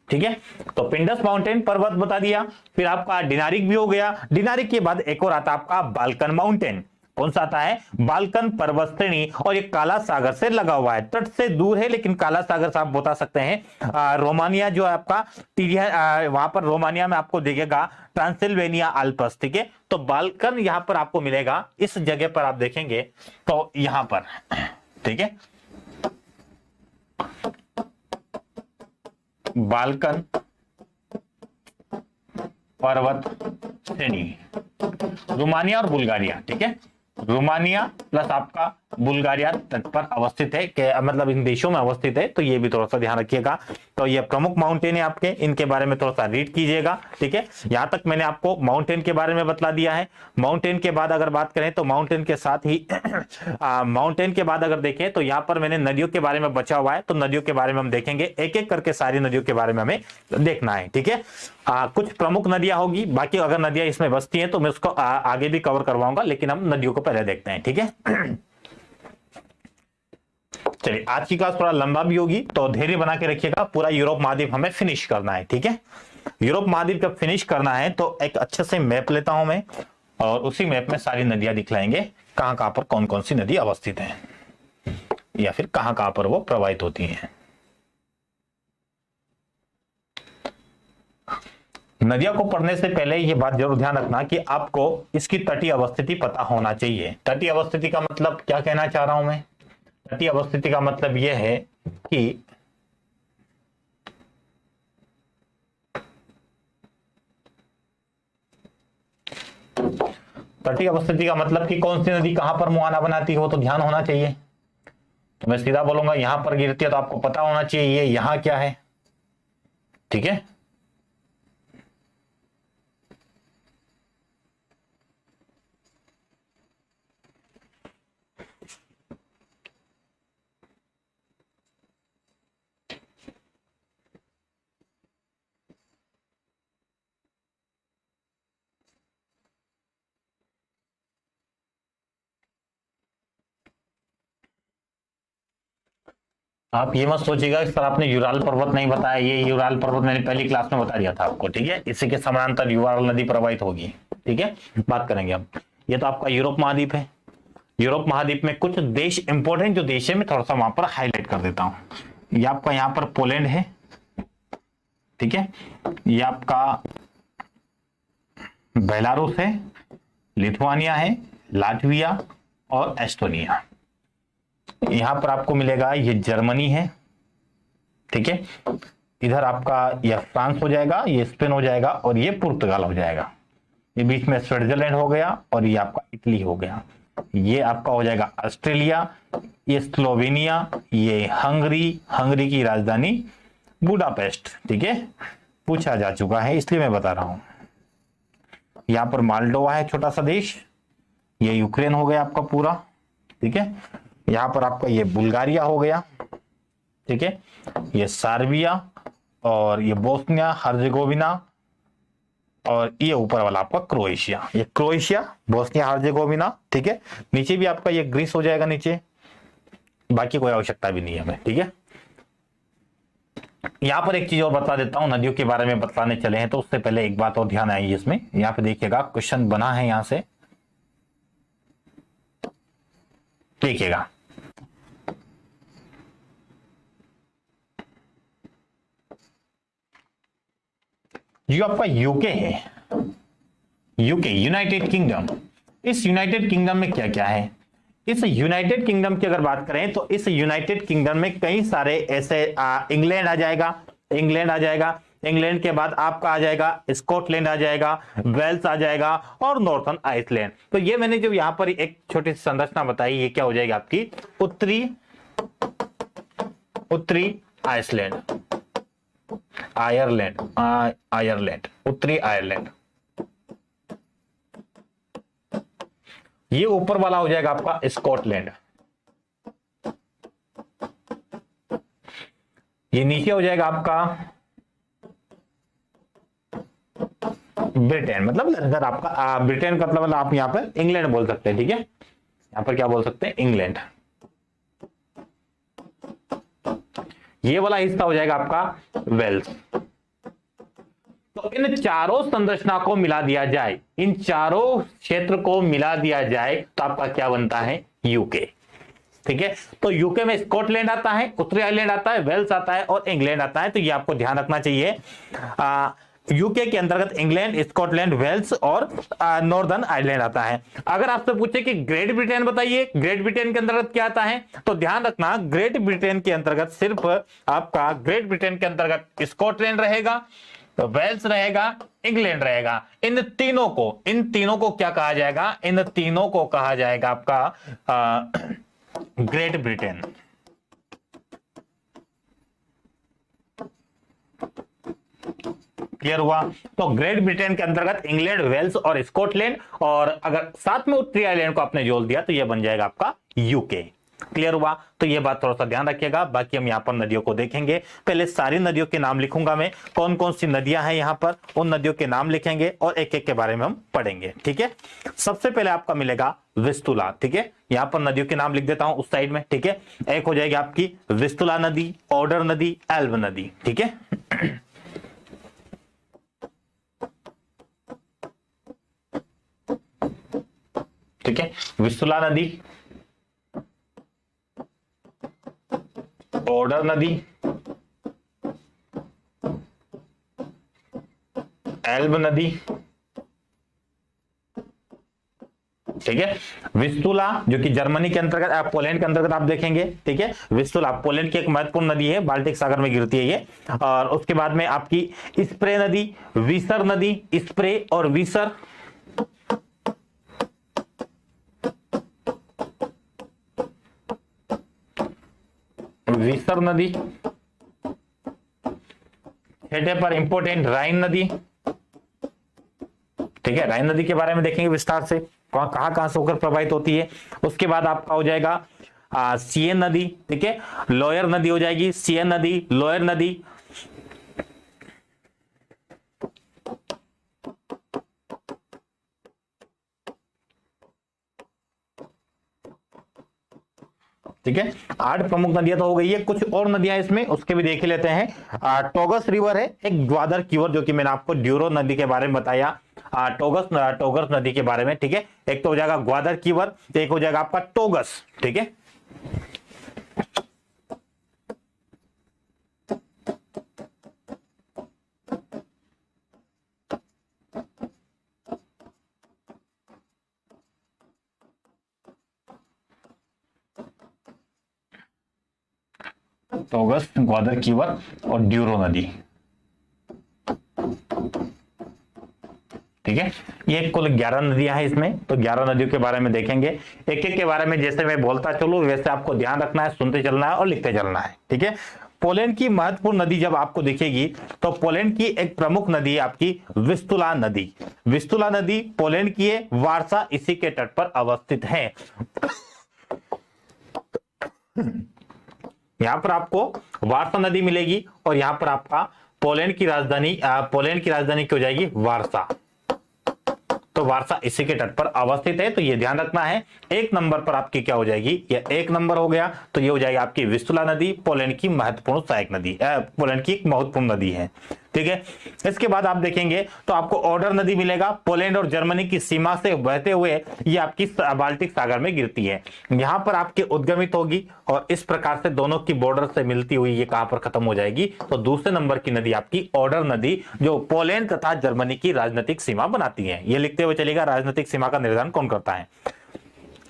ठीक है। तो पिंडस माउंटेन पर्वत बता दिया। फिर आपका डिनारिक भी हो गया। डिनारिक के बाद एक और आता है आपका बाल्कन माउंटेन। कौन सा आता है? बाल्कन पर्वत श्रेणी, और ये काला सागर से लगा हुआ है, तट से दूर है लेकिन काला सागर से आप बता सकते हैं। रोमानिया जो है आपका टीरिया, वहां पर रोमानिया में आपको दिखेगा ट्रांसिल्वेनिया अल्पस, ठीक है। तो बाल्कन यहां पर आपको मिलेगा, इस जगह पर आप देखेंगे तो यहां पर, ठीक है, बाल्कन पर्वत श्रेणी, रोमानिया और बुल्गारिया, ठीक है। रोमानिया प्लस आपका बुल्गारिया तट पर अवस्थित है, मतलब इन देशों में अवस्थित है, तो ये भी थोड़ा सा ध्यान रखिएगा। तो ये प्रमुख माउंटेन है आपके, इनके बारे में थोड़ा सा रीड कीजिएगा, ठीक है। यहां तक मैंने आपको माउंटेन के बारे में बतला दिया है। माउंटेन के बाद अगर बात करें तो माउंटेन के साथ ही माउंटेन के बाद अगर देखें तो यहां पर मैंने नदियों के बारे में बचा हुआ है, तो नदियों के बारे में हम देखेंगे, एक एक करके सारी नदियों के बारे में हमें देखना है, ठीक है। कुछ प्रमुख नदियां होगी, बाकी अगर नदियां इसमें बसती हैं तो मैं उसको आगे भी कवर करवाऊंगा, लेकिन हम नदियों को पहले देखते हैं, ठीक है। चलिए, आज की क्लास थोड़ा लंबा भी होगी, तो धैर्य बना के रखिएगा। पूरा यूरोप महाद्वीप हमें फिनिश करना है, ठीक है। यूरोप महाद्वीप जब फिनिश करना है तो एक अच्छे से मैप लेता हूं मैं, और उसी मैप में सारी नदियां दिखलाएंगे, कहां कहां पर कौन कौन सी नदी अवस्थित है, या फिर कहां कहां पर वो प्रवाहित होती हैं। नदियों को पढ़ने से पहले ये बात जरूर ध्यान रखना कि आपको इसकी तटीय अवस्थिति पता होना चाहिए। तटीय अवस्थिति का मतलब क्या कहना चाह रहा हूं मैं? तटीय अवस्थिति का मतलब यह है कि तटीय अवस्थिति का मतलब कि कौन सी नदी कहां पर मुहाना बनाती हो, तो ध्यान होना चाहिए। तो मैं सीधा बोलूंगा यहां पर गिरती है, तो आपको पता होना चाहिए ये यहां क्या है, ठीक है। आप ये मत सोचिएगा कि सर आपने यूराल पर्वत नहीं बताया, ये यूराल पर्वत मैंने पहली क्लास में बता दिया था आपको, ठीक है। इसी के समानांतर यूराल नदी प्रवाहित होगी, ठीक है। बात करेंगे अब। ये तो आपका यूरोप महाद्वीप है। यूरोप महाद्वीप में कुछ देश, इंपॉर्टेंट जो देश है, मैं थोड़ा सा वहां पर हाईलाइट कर देता हूं। ये आपका यहां पर पोलैंड है, ठीक है। ये आपका बेलारूस है, लिथुआनिया है, लाटविया और एस्टोनिया। यहां पर आपको मिलेगा ये जर्मनी है, ठीक है। इधर आपका यह फ्रांस हो जाएगा, ये स्पेन हो जाएगा, और ये पुर्तगाल हो जाएगा। ये बीच में स्विट्जरलैंड हो गया, और ये आपका इटली हो गया। ये आपका हो जाएगा ऑस्ट्रेलिया, ये स्लोवेनिया, ये हंगरी, हंगरी की राजधानी बुडापेस्ट, ठीक है। पूछा जा चुका है इसलिए मैं बता रहा हूं। यहां पर माल्डोवा है, छोटा सा देश। ये यूक्रेन हो गया आपका पूरा, ठीक है। यहां पर आपका ये बुल्गारिया हो गया, ठीक है। ये सर्बिया, और ये बोस्निया हर्जेगोविना, और ये ऊपर वाला आपका क्रोएशिया। ये क्रोएशिया, बोस्निया हर्जेगोविना, ठीक है। नीचे भी आपका ये ग्रीस हो जाएगा नीचे, बाकी कोई आवश्यकता भी नहीं है हमें, ठीक है। यहां पर एक चीज और बता देता हूं, नदियों के बारे में बतलाने चले हैं तो उससे पहले एक बात और ध्यान आई इसमें। यहां पे देखिएगा क्वेश्चन बना है, यहां से देखिएगा। जो आपका यूके है, यूके यूनाइटेड किंगडम, इस यूनाइटेड किंगडम में क्या क्या है? इस यूनाइटेड किंगडम की अगर बात करें तो इस यूनाइटेड किंगडम में कई सारे ऐसे, इंग्लैंड आ जाएगा, इंग्लैंड आ जाएगा। इंग्लैंड के बाद आपका आ जाएगा स्कॉटलैंड आ जाएगा, वेल्स आ जाएगा, और नॉर्थन आइसलैंड। तो ये मैंने जो यहां पर एक छोटी सी संरचना बताई, ये क्या हो जाएगी आपकी उत्तरी, उत्तरी आइसलैंड, आयरलैंड, आयरलैंड, उत्तरी आयरलैंड। ये ऊपर वाला हो जाएगा आपका स्कॉटलैंड। ये नीचे हो जाएगा आपका ब्रिटेन मतलब सर आपका ब्रिटेन का मतलब आप यहाँ पर इंग्लैंड बोल सकते हैं, ठीक है, यहाँ पर क्या बोल सकते हैं, इंग्लैंड। ये वाला हिस्सा हो जाएगा आपका वेल्स। तो इन चारों संरचना को मिला दिया जाए, इन चारों क्षेत्र को मिला दिया जाए तो आपका क्या बनता है, यूके। ठीक है, तो यूके में स्कॉटलैंड आता है, उत्तरी आयरलैंड आता है, वेल्स आता है और इंग्लैंड आता है। तो ये आपको ध्यान रखना चाहिए। यूके के अंतर्गत इंग्लैंड, स्कॉटलैंड, वेल्स और नॉर्दर्न आयरलैंड आता है। अगर आपसे पूछे कि ग्रेट ब्रिटेन बताइए, ग्रेट ब्रिटेन के अंतर्गत क्या आता है, तो ध्यान रखना ग्रेट ब्रिटेन के अंतर्गत सिर्फ आपका ग्रेट ब्रिटेन के अंतर्गत स्कॉटलैंड रहेगा, तो वेल्स रहेगा, इंग्लैंड रहेगा। इन तीनों को क्या कहा जाएगा, इन तीनों को कहा जाएगा आपका ग्रेट ब्रिटेन। क्लियर हुआ? तो ग्रेट ब्रिटेन के अंतर्गत इंग्लैंड, वेल्स और स्कॉटलैंड, और अगर साथ में उत्तरी आयरलैंड को आपने जोड़ दिया तो यह बन जाएगा आपका यूके। क्लियर हुआ? तो यह बात थोड़ा सा ध्यान रखिएगा। बाकी हम यहां पर नदियों को देखेंगे। पहले सारी नदियों के नाम लिखूंगा मैं, कौन कौन सी नदियां हैं यहां पर, उन नदियों के नाम लिखेंगे और एक एक के बारे में हम पढ़ेंगे। ठीक है, सबसे पहले आपका मिलेगा विस्तुला। ठीक है, यहां पर नदियों के नाम लिख देता हूं उस साइड में। ठीक है, एक हो जाएगी आपकी विस्तुला नदी, ऑर्डर नदी, एल्ब नदी। ठीक है, ठीक है, विस्तुला नदी, ऑर्डर नदी, एल्ब नदी। ठीक है, विस्तुला जो कि जर्मनी के अंतर्गत, पोलैंड के अंतर्गत आप देखेंगे। ठीक है, विस्तुला पोलैंड की एक महत्वपूर्ण नदी है, बाल्टिक सागर में गिरती है ये। और उसके बाद में आपकी स्प्रे नदी, विसर नदी, स्प्रे और विसर, विसर नदी। छठे पर इंपोर्टेंट राइन नदी। ठीक है, राइन नदी के बारे में देखेंगे विस्तार से, कहां से होकर प्रभावित होती है। उसके बाद आपका हो जाएगा सियन नदी। ठीक है, लोयर नदी हो जाएगी, सियन नदी, लोयर नदी। ठीक है, 8 प्रमुख नदियां तो हो गई है, कुछ और नदियां इसमें उसके भी देख ही लेते हैं। टोगस रिवर है, एक ग्वादर कीवर, जो कि मैंने आपको ड्यूरो नदी के बारे में बताया, टोगस नदी के बारे में। ठीक है, एक तो हो जाएगा ग्वादर कीवर, एक हो जाएगा आपका टोगस। ठीक है, टोगस, ग्वादर कीवर और ड्यूरो नदी। ठीक है, ये कुल 11 नदियां हैं इसमें। तो 11 नदियों के बारे में देखेंगे, एक एक के बारे में जैसे मैं बोलता चलूं वैसे आपको ध्यान रखना है, सुनते चलना है और लिखते चलना है। ठीक है, पोलैंड की महत्वपूर्ण नदी जब आपको दिखेगी तो पोलैंड की एक प्रमुख नदी है आपकी विस्तुला नदी। विस्तुला नदी पोलैंड की है, वार्सा इसी के तट पर अवस्थित है। यहां पर आपको वार्सा नदी मिलेगी और यहां पर आपका पोलैंड की राजधानी क्या हो जाएगी, वार्सा। तो वार्सा इसी के तट पर अवस्थित है। तो ये ध्यान रखना है। एक नंबर पर आपकी क्या हो जाएगी, ये एक नंबर हो गया। तो ये हो जाएगी आपकी विस्तुला नदी, पोलैंड की महत्वपूर्ण सहायक नदी, पोलैंड की एक महत्वपूर्ण नदी है। ठीक है, इसके बाद आप देखेंगे तो आपको ऑर्डर नदी मिलेगा, पोलैंड और जर्मनी की सीमा से बहते हुए ये आपकी बाल्टिक सागर में गिरती है। यहां पर आपकी उद्गमित होगी और इस प्रकार से दोनों की बॉर्डर से मिलती हुई ये कहां पर खत्म हो जाएगी, तो दूसरे नंबर की नदी आपकी ऑर्डर नदी, जो पोलैंड तथा जर्मनी की राजनीतिक सीमा बनाती है। ये लिखते हुए चलेगा, राजनीतिक सीमा का निर्धारण कौन करता है।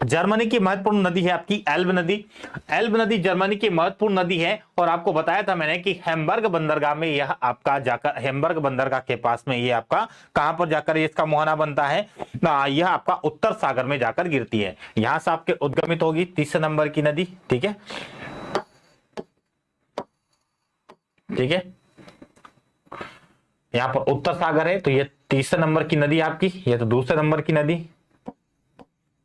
जर्मनी की महत्वपूर्ण नदी है आपकी एल्ब नदी। एल्ब नदी जर्मनी की महत्वपूर्ण नदी है और आपको बताया था मैंने कि हैम्बर्ग बंदरगाह में यह आपका जाकर, हैम्बर्ग बंदरगाह के पास में ये आपका कहां पर जाकर इसका मुहाना बनता है, यह आपका उत्तर सागर में जाकर गिरती है। यहां से आपके उद्गमित होगी तीसरे नंबर की नदी। ठीक है, ठीक है, यहां पर उत्तर सागर है तो ये तीसरे नंबर की नदी आपकी, ये तो दूसरे नंबर की नदी।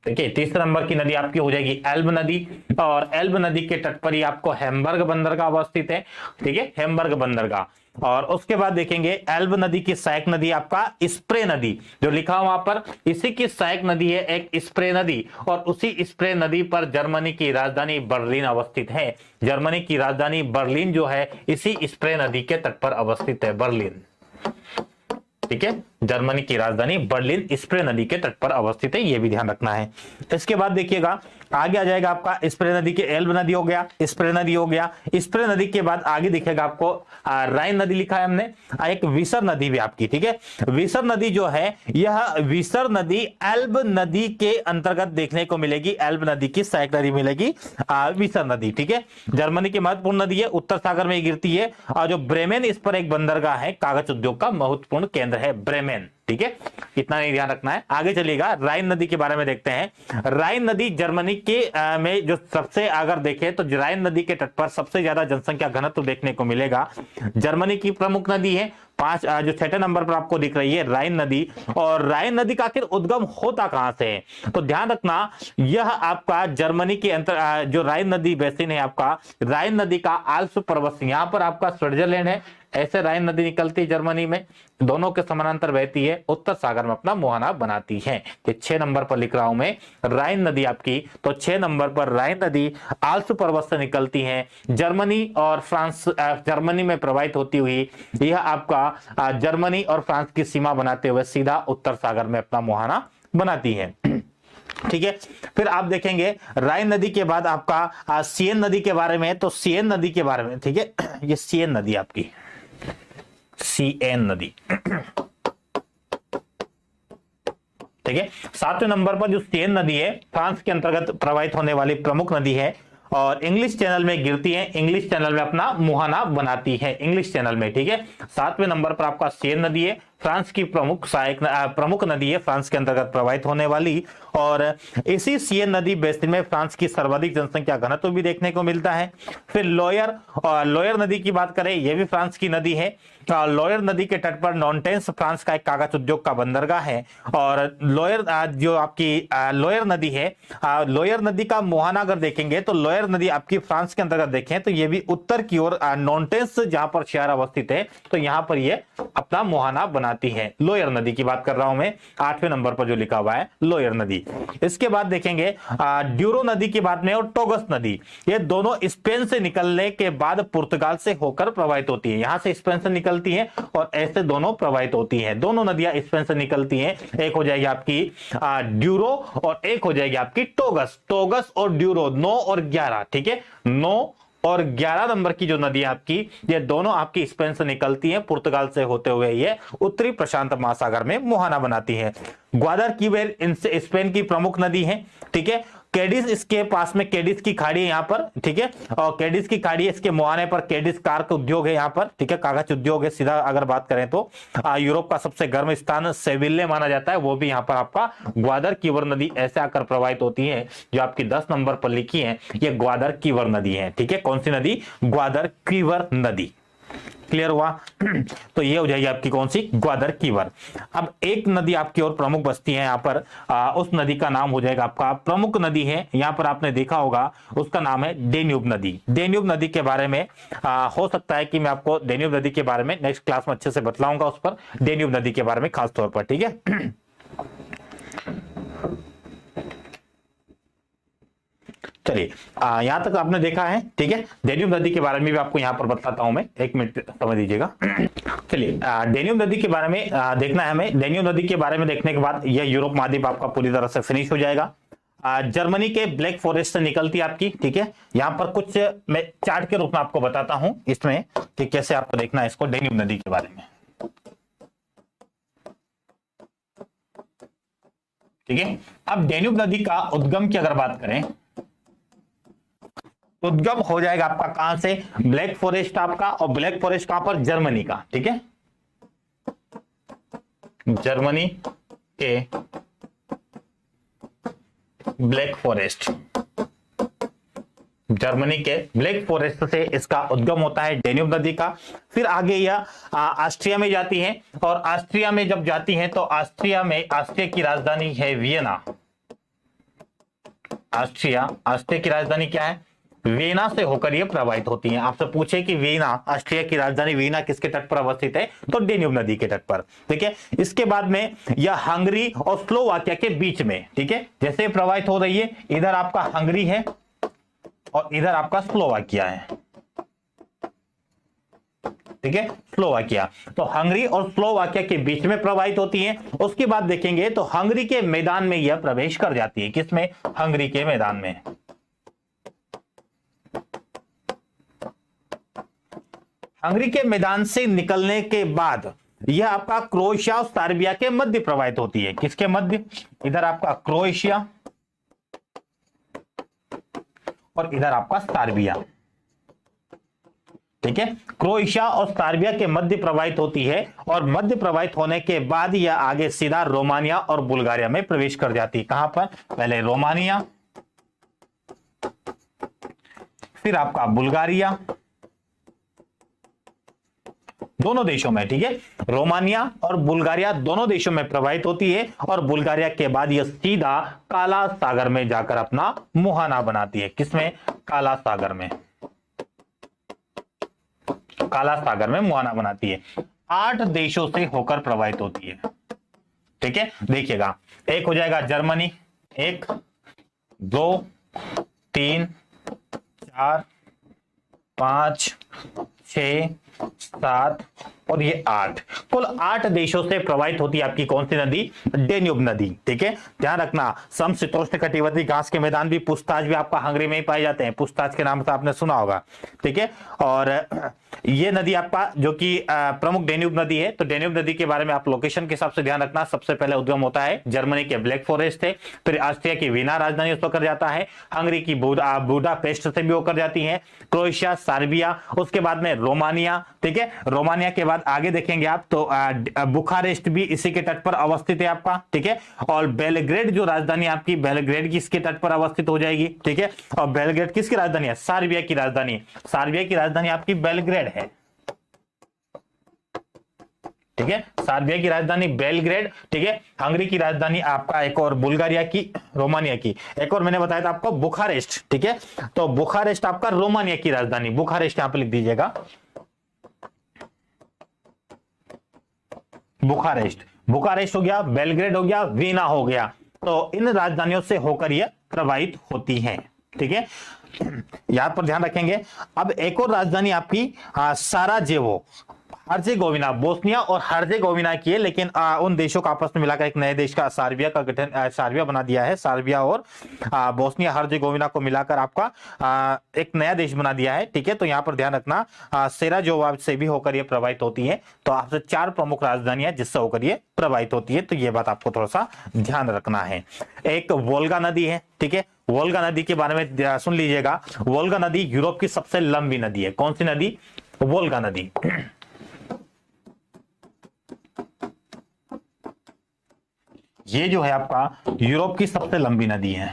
देखिए, तीसरे नंबर की नदी आपकी हो जाएगी एल्ब नदी, और एल्ब नदी के तट पर ही आपको हैम्बर्ग बंदरगाह अवस्थित है। ठीक है, हैम्बर्ग बंदरगाह। और उसके बाद देखेंगे एल्ब नदी की सहायक नदी आपका स्प्रे नदी, जो लिखा हुआ वहां पर, इसी की सहायक नदी है एक स्प्रे नदी, और उसी स्प्रे नदी पर जर्मनी की राजधानी बर्लिन अवस्थित है। जर्मनी की राजधानी बर्लिन जो है इसी स्प्रे नदी के तट पर अवस्थित है, बर्लिन। ठीक है, जर्मनी की राजधानी बर्लिन स्प्रे नदी के तट पर अवस्थित है, यह भी ध्यान रखना है। इसके बाद देखिएगा आगे आ जाएगा आपका स्प्रे नदी के एल्ब नदी हो गया, स्प्रे नदी हो गया। स्प्रे नदी के बाद आगे दिखेगा आपको राइन नदी लिखा है हमने, एक विसर नदी भी आपकी। ठीक है, विसर नदी जो है यह विसर नदी एल्ब नदी के अंतर्गत देखने को मिलेगी, एल्ब नदी की सहायक नदी मिलेगी विसर नदी। ठीक है, जर्मनी की महत्वपूर्ण नदी है, उत्तर सागर में गिरती है, और जो ब्रेमेन इस पर एक बंदरगाह है, कागज उद्योग का महत्वपूर्ण केंद्र है ब्रेमेन। ठीक है, इतना नहीं ध्यान रखना है। आगे चलिएगा राइन नदी के बारे में देखते हैं। राइन नदी जर्मनी के में जो सबसे, अगर देखें तो राइन नदी के तट पर सबसे ज्यादा जनसंख्या घनत्व देखने को मिलेगा। जर्मनी की प्रमुख नदी है, जो 6ठे नंबर पर आपको दिख रही है राइन नदी। और राइन नदी का आखिर उद्गम होता कहां से है, तो ध्यान रखना यह आपका जर्मनी के अंतर जो राइन नदी बेसिन है आपका, राइन नदी का आल्प्स पर्वत, यहां पर आपका स्विट्जरलैंड है, ऐसे राइन नदी निकलती है जर्मनी में, दोनों के समानांतर बहती है, उत्तर सागर में अपना मुहाना बनाती है। ये 6 नंबर पर लिख रहा हूं मैं राइन नदी आपकी, तो 6 नंबर पर राइन नदी आल्प्स पर्वत से निकलती है, जर्मनी और फ्रांस, जर्मनी में प्रवाहित होती हुई यह आपका जर्मनी और फ्रांस की सीमा बनाते हुए सीधा उत्तर सागर में अपना मुहाना बनाती है। ठीक है, फिर आप देखेंगे राइन नदी के बाद आपका सीएन नदी के बारे में, तो सीएन नदी के बारे में, ठीक है, ये सीएन नदी आपकी, सीएन नदी। ठीक है, 7वें नंबर पर जो सीएन नदी है फ्रांस के अंतर्गत प्रवाहित होने वाली प्रमुख नदी है, और इंग्लिश चैनल में गिरती है, इंग्लिश चैनल में अपना मुहाना बनाती है, इंग्लिश चैनल में। ठीक है, 7वें नंबर पर आपका सीएन नदी है, फ्रांस की प्रमुख नदी है, फ्रांस के अंतर्गत प्रवाहित होने वाली, और इसी सीएन नदी बेसिन में फ्रांस की सर्वाधिक जनसंख्या घनत्व भी देखने को मिलता है। फिर लोयर नदी की बात करें, यह भी फ्रांस की नदी है। लोयर नदी के तट पर नॉन्टेंस फ्रांस का एक कागज उद्योग का बंदरगाह है, और लोयर जो आपकी लोयर नदी है, लोयर नदी का मुहाना अगर देखेंगे तो लोयर नदी आपकी फ्रांस के अंतर्गत देखें तो यह भी उत्तर की ओर नॉन्टेंस जहां पर शहर अवस्थित है, तो यहां पर यह अपना मुहाना बनाती है। लोयर नदी की बात कर रहा हूं मैं, 8वें नंबर पर जो लिखा हुआ है लोयर नदी। इसके बाद देखेंगे ड्यूरो नदी की बात में, और टोगस नदी, ये दोनों स्पेन से निकलने के बाद पुर्तगाल से होकर प्रवाहित होती है, यहां से स्पेन से निकलती है और ऐसे दोनों प्रवाहित होती हैं, दोनों नदियां स्पेन से निकलती हैं, एक हो जाएगी आपकी ड्यूरो और एक हो जाएगी आपकी टोगस। टोगस और ड्यूरो 9 और 11, ठीक है, 9 और 11 नंबर की जो नदी आपकी, ये दोनों आपकी स्पेन से निकलती हैं, पुर्तगाल से होते हुए ये उत्तरी प्रशांत महासागर में मुहाना बनाती है। ग्वादरक्विवर इनसे स्पेन की प्रमुख नदी है। ठीक है, कैडिस इसके पास में, कैडिस की खाड़ी है यहाँ पर। ठीक है, और कैडिस की खाड़ी है, इसके मुहाने पर कैडिस कार उद्योग है यहाँ पर। ठीक है, कागज उद्योग है। सीधा अगर बात करें तो यूरोप का सबसे गर्म स्थान सेविल्ले माना जाता है, वो भी यहाँ पर आपका ग्वादरक्विवर नदी ऐसे आकर प्रवाहित होती है, जो आपकी 10 नंबर पर लिखी है, ये ग्वादरक्विवर नदी है। ठीक है, कौन सी नदी? ग्वादरक्विवर नदी। क्लियर हुआ? तो ये हो जाएगी आपकी कौन सी? ग्वादरक्विवर। अब एक नदी आपकी और प्रमुख बस्ती है यहाँ पर, उस नदी का नाम हो जाएगा आपका, प्रमुख नदी है यहाँ पर आपने देखा होगा, उसका नाम है डेन्यूब नदी। डेन्यूब नदी के बारे में हो सकता है कि मैं आपको डेन्यूब नदी के बारे में नेक्स्ट क्लास में अच्छे से बतलाऊंगा, उस पर डेन्यूब नदी के बारे में खास तौर पर। ठीक है, चलिए यहां तक आपने देखा है। ठीक है, डेन्यूब नदी के बारे में भी आपको यहां पर बताता हूं मैं, एक मिनट समझ लीजिएगा। चलिए डेन्यूब नदी के बारे में देखना है हमें। डेन्यूब नदी के बारे में देखने के बाद यह यूरोप महाद्वीप आपका पूरी तरह से फिनिश हो जाएगा। जर्मनी के ब्लैक फॉरेस्ट से निकलती है आपकी। ठीक है, यहां पर कुछ मैं चार्ट के रूप में आपको बताता हूं इसमें कि कैसे आपको देखना है इसको, डेन्यूब नदी के बारे में। ठीक है, अब डेन्यूब नदी का उद्गम की अगर बात करें, उद्गम हो जाएगा आपका कहां से? ब्लैक फॉरेस्ट आपका, और ब्लैक फॉरेस्ट कहां पर? जर्मनी का। ठीक है, जर्मनी के ब्लैक फॉरेस्ट, जर्मनी के ब्लैक फॉरेस्ट से इसका उद्गम होता है डेन्यूब नदी का। फिर आगे यह ऑस्ट्रिया में जाती है, और ऑस्ट्रिया में जब जाती है तो ऑस्ट्रिया की राजधानी है वियना। ऑस्ट्रिया की राजधानी क्या है? वीना से होकर ये प्रवाहित होती हैं। आपसे पूछे कि वीना, ऑस्ट्रिया की राजधानी वीना किसके तट पर अवस्थित है, तो डेन्यूब नदी के तट पर। ठीक है, इसके बाद में यह हंगरी और स्लोवाकिया के बीच में, ठीक है, जैसे प्रवाहित हो रही है, इधर आपका हंगरी है और इधर आपका स्लोवाकिया है। ठीक है, स्लोवाकिया, तो हंगरी और स्लोवाकिया के बीच में प्रवाहित होती है। उसके बाद देखेंगे तो हंगरी के मैदान में यह प्रवेश कर जाती है। किसमें? हंगरी के मैदान में। हंगरी के मैदान से निकलने के बाद यह आपका क्रोएशिया और सर्बिया के मध्य प्रवाहित होती है। किसके मध्य? इधर आपका क्रोएशिया और इधर आपका सर्बिया। ठीक है, क्रोएशिया और सर्बिया के मध्य प्रवाहित होती है और मध्य प्रवाहित होने के बाद यह आगे सीधा रोमानिया और बुल्गारिया में प्रवेश कर जाती है। कहां पर? पहले रोमानिया, फिर आपका बुल्गारिया, दोनों देशों में। ठीक है, रोमानिया और बुल्गारिया दोनों देशों में प्रवाहित होती है और बुल्गारिया के बाद यह सीधा काला सागर में जाकर अपना मुहाना बनाती है। किसमें? काला सागर में। काला सागर में मुहाना बनाती है। 8 देशों से होकर प्रवाहित होती है। ठीक है, देखिएगा, एक हो जाएगा जर्मनी, 1 2 3 4 5 6 7 और ये 8, कुल 8 देशों से प्रवाहित होती है आपकी कौन सी नदी? डेन्यूब नदी। ठीक है, ध्यान रखना, समशीतोष्ण कटिबंधीय घास के मैदान भी, पूछताछ भी आपका हंगरी में ही पाए जाते हैं। पूछताछ के नाम से आपने सुना होगा। ठीक है, और ये नदी आपका जो कि प्रमुख डेन्यूब नदी है, तो डेन्यूब नदी के बारे में आप लोकेशन के हिसाब से ध्यान रखना। सबसे पहले उद्गम होता है जर्मनी के ब्लैक फॉरेस्ट से, फिर ऑस्ट्रिया की वीना राजधानी उस होकर जाता है, हंगरी की बुडापेस्ट से भी होकर जाती है, क्रोएशिया, सर्बिया, उसके बाद में रोमानिया। ठीक है, रोमानिया के बाद आगे देखेंगे आप तो बुखारेस्ट भी इसी के तट पर अवस्थित है आपका। ठीक है, और बेलग्रेड जो राजधानी आपकी, बेलग्रेड की इसके तट पर अवस्थित हो जाएगी। ठीक है, और बेलग्रेड किसकी राजधानी है? सर्बिया की राजधानी। सर्बिया की राजधानी आपकी बेलग्रेड है। ठीक है, सर्बिया की राजधानी बेलग्रेड। ठीक है, हंगरी की राजधानी आपका एक और बुल्गारिया की, रोमानिया की एक और मैंने बताया था आपको बुखारेस्ट। ठीक है, तो बुखारेस्ट आपका रोमानिया की राजधानी, बुखारेस्ट यहां पर लिख दीजिएगा, बुखारेस्ट। बुखारेस्ट हो गया, बेलग्रेड हो गया, वीना हो गया, तो इन राजधानियों से होकर यह प्रवाहित होती है। ठीक है, यहां पर ध्यान रखेंगे। अब एक और राजधानी आपकी साराजेवो, हर्जेगोविना, बोस्निया और हर्जेगोविना की है, लेकिन उन देशों का आपस में मिलाकर एक नए देश का सर्बिया का गठन, सर्बिया बना दिया है। सर्बिया और बोस्निया हर्जेगोविना को मिलाकर आपका एक नया देश बना दिया है। ठीक है, तो यहां पर ध्यान रखना, सेराजेवो से भी होकर ये प्रवाहित होती है। तो आपसे 4 प्रमुख राजधानियां जिससे होकर ये प्रवाहित होती है, तो ये बात आपको थोड़ा सा ध्यान रखना है। एक वोल्गा नदी है। ठीक है, वोल्गा नदी के बारे में सुन लीजिएगा। वोल्गा नदी यूरोप की सबसे लंबी नदी है। कौन सी नदी? वोल्गा नदी। ये जो है आपका यूरोप की सबसे लंबी नदी है।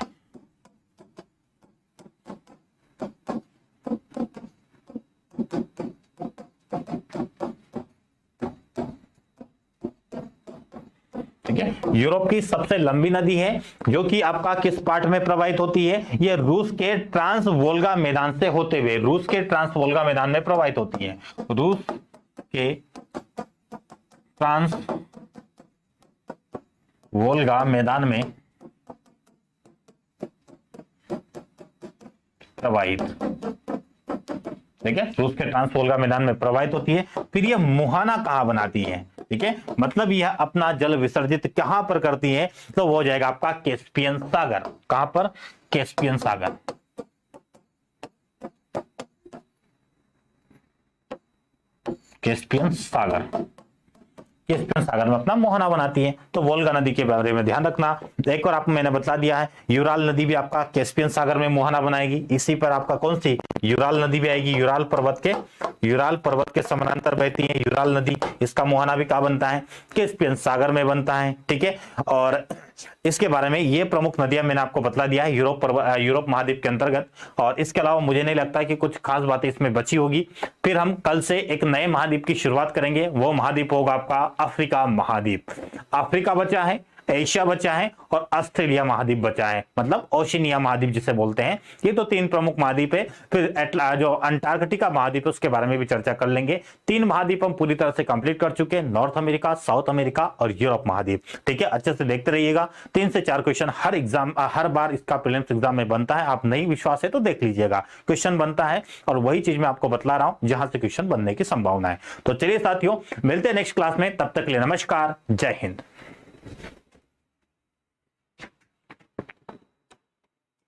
ठीक है, यूरोप की सबसे लंबी नदी है, जो कि आपका किस पार्ट में प्रवाहित होती है? ये रूस के ट्रांस वोल्गा मैदान से होते हुए, रूस के ट्रांस वोल्गा मैदान में प्रवाहित होती है। रूस के ट्रांस वोल्गा मैदान में प्रवाहित। ठीक है, रूस के ट्रांस वोल्गा मैदान में प्रवाहित होती है। फिर यह मुहाना कहां बनाती है? ठीक है, मतलब यह अपना जल विसर्जित कहां पर करती है? तो वो हो जाएगा आपका कैस्पियन सागर। कहां पर? कैस्पियन सागर। कैस्पियन सागर, कैस्पियन सागर में अपना मुहाना बनाती है। तो वोल्गा नदी के बारे में ध्यान रखना। एक और आपको मैंने बता दिया है, यूराल नदी भी आपका कैस्पियन सागर में मुहाना बनाएगी। इसी पर आपका कौन सी? यूराल नदी भी आएगी। यूराल पर्वत के समानांतर बहती है यूराल नदी। इसका मुहाना भी कहां बनता है? कैस्पियन सागर में बनता है। ठीक है, और इसके बारे में ये प्रमुख नदियां मैंने आपको बतला दिया है यूरोप महाद्वीप के अंतर्गत। और इसके अलावा मुझे नहीं लगता कि कुछ खास बातें इसमें बची होगी। फिर हम कल से एक नए महाद्वीप की शुरुआत करेंगे। वो महाद्वीप होगा आपका अफ्रीका महाद्वीप। अफ्रीका बचा है, एशिया बचा है और ऑस्ट्रेलिया महाद्वीप बचा है, मतलब ओशिनिया महाद्वीप जिसे बोलते हैं। ये तो 3 प्रमुख महाद्वीप है। फिर जो अंटार्कटिका महाद्वीप है उसके बारे में भी चर्चा कर लेंगे। 3 महाद्वीप हम पूरी तरह से कंप्लीट कर चुके हैं, नॉर्थ अमेरिका, साउथ अमेरिका और यूरोप महाद्वीप। ठीक है, अच्छे से देखते रहिएगा। 3 से 4 क्वेश्चन हर बार इसका प्रीलिम्स एग्जाम में बनता है। आप नहीं विश्वास है तो देख लीजिएगा, क्वेश्चन बनता है और वही चीज मैं आपको बतला रहा हूं जहां से क्वेश्चन बनने की संभावना है। तो चलिए साथियों, मिलते हैं नेक्स्ट क्लास में, तब तक के लिए नमस्कार, जय हिंद।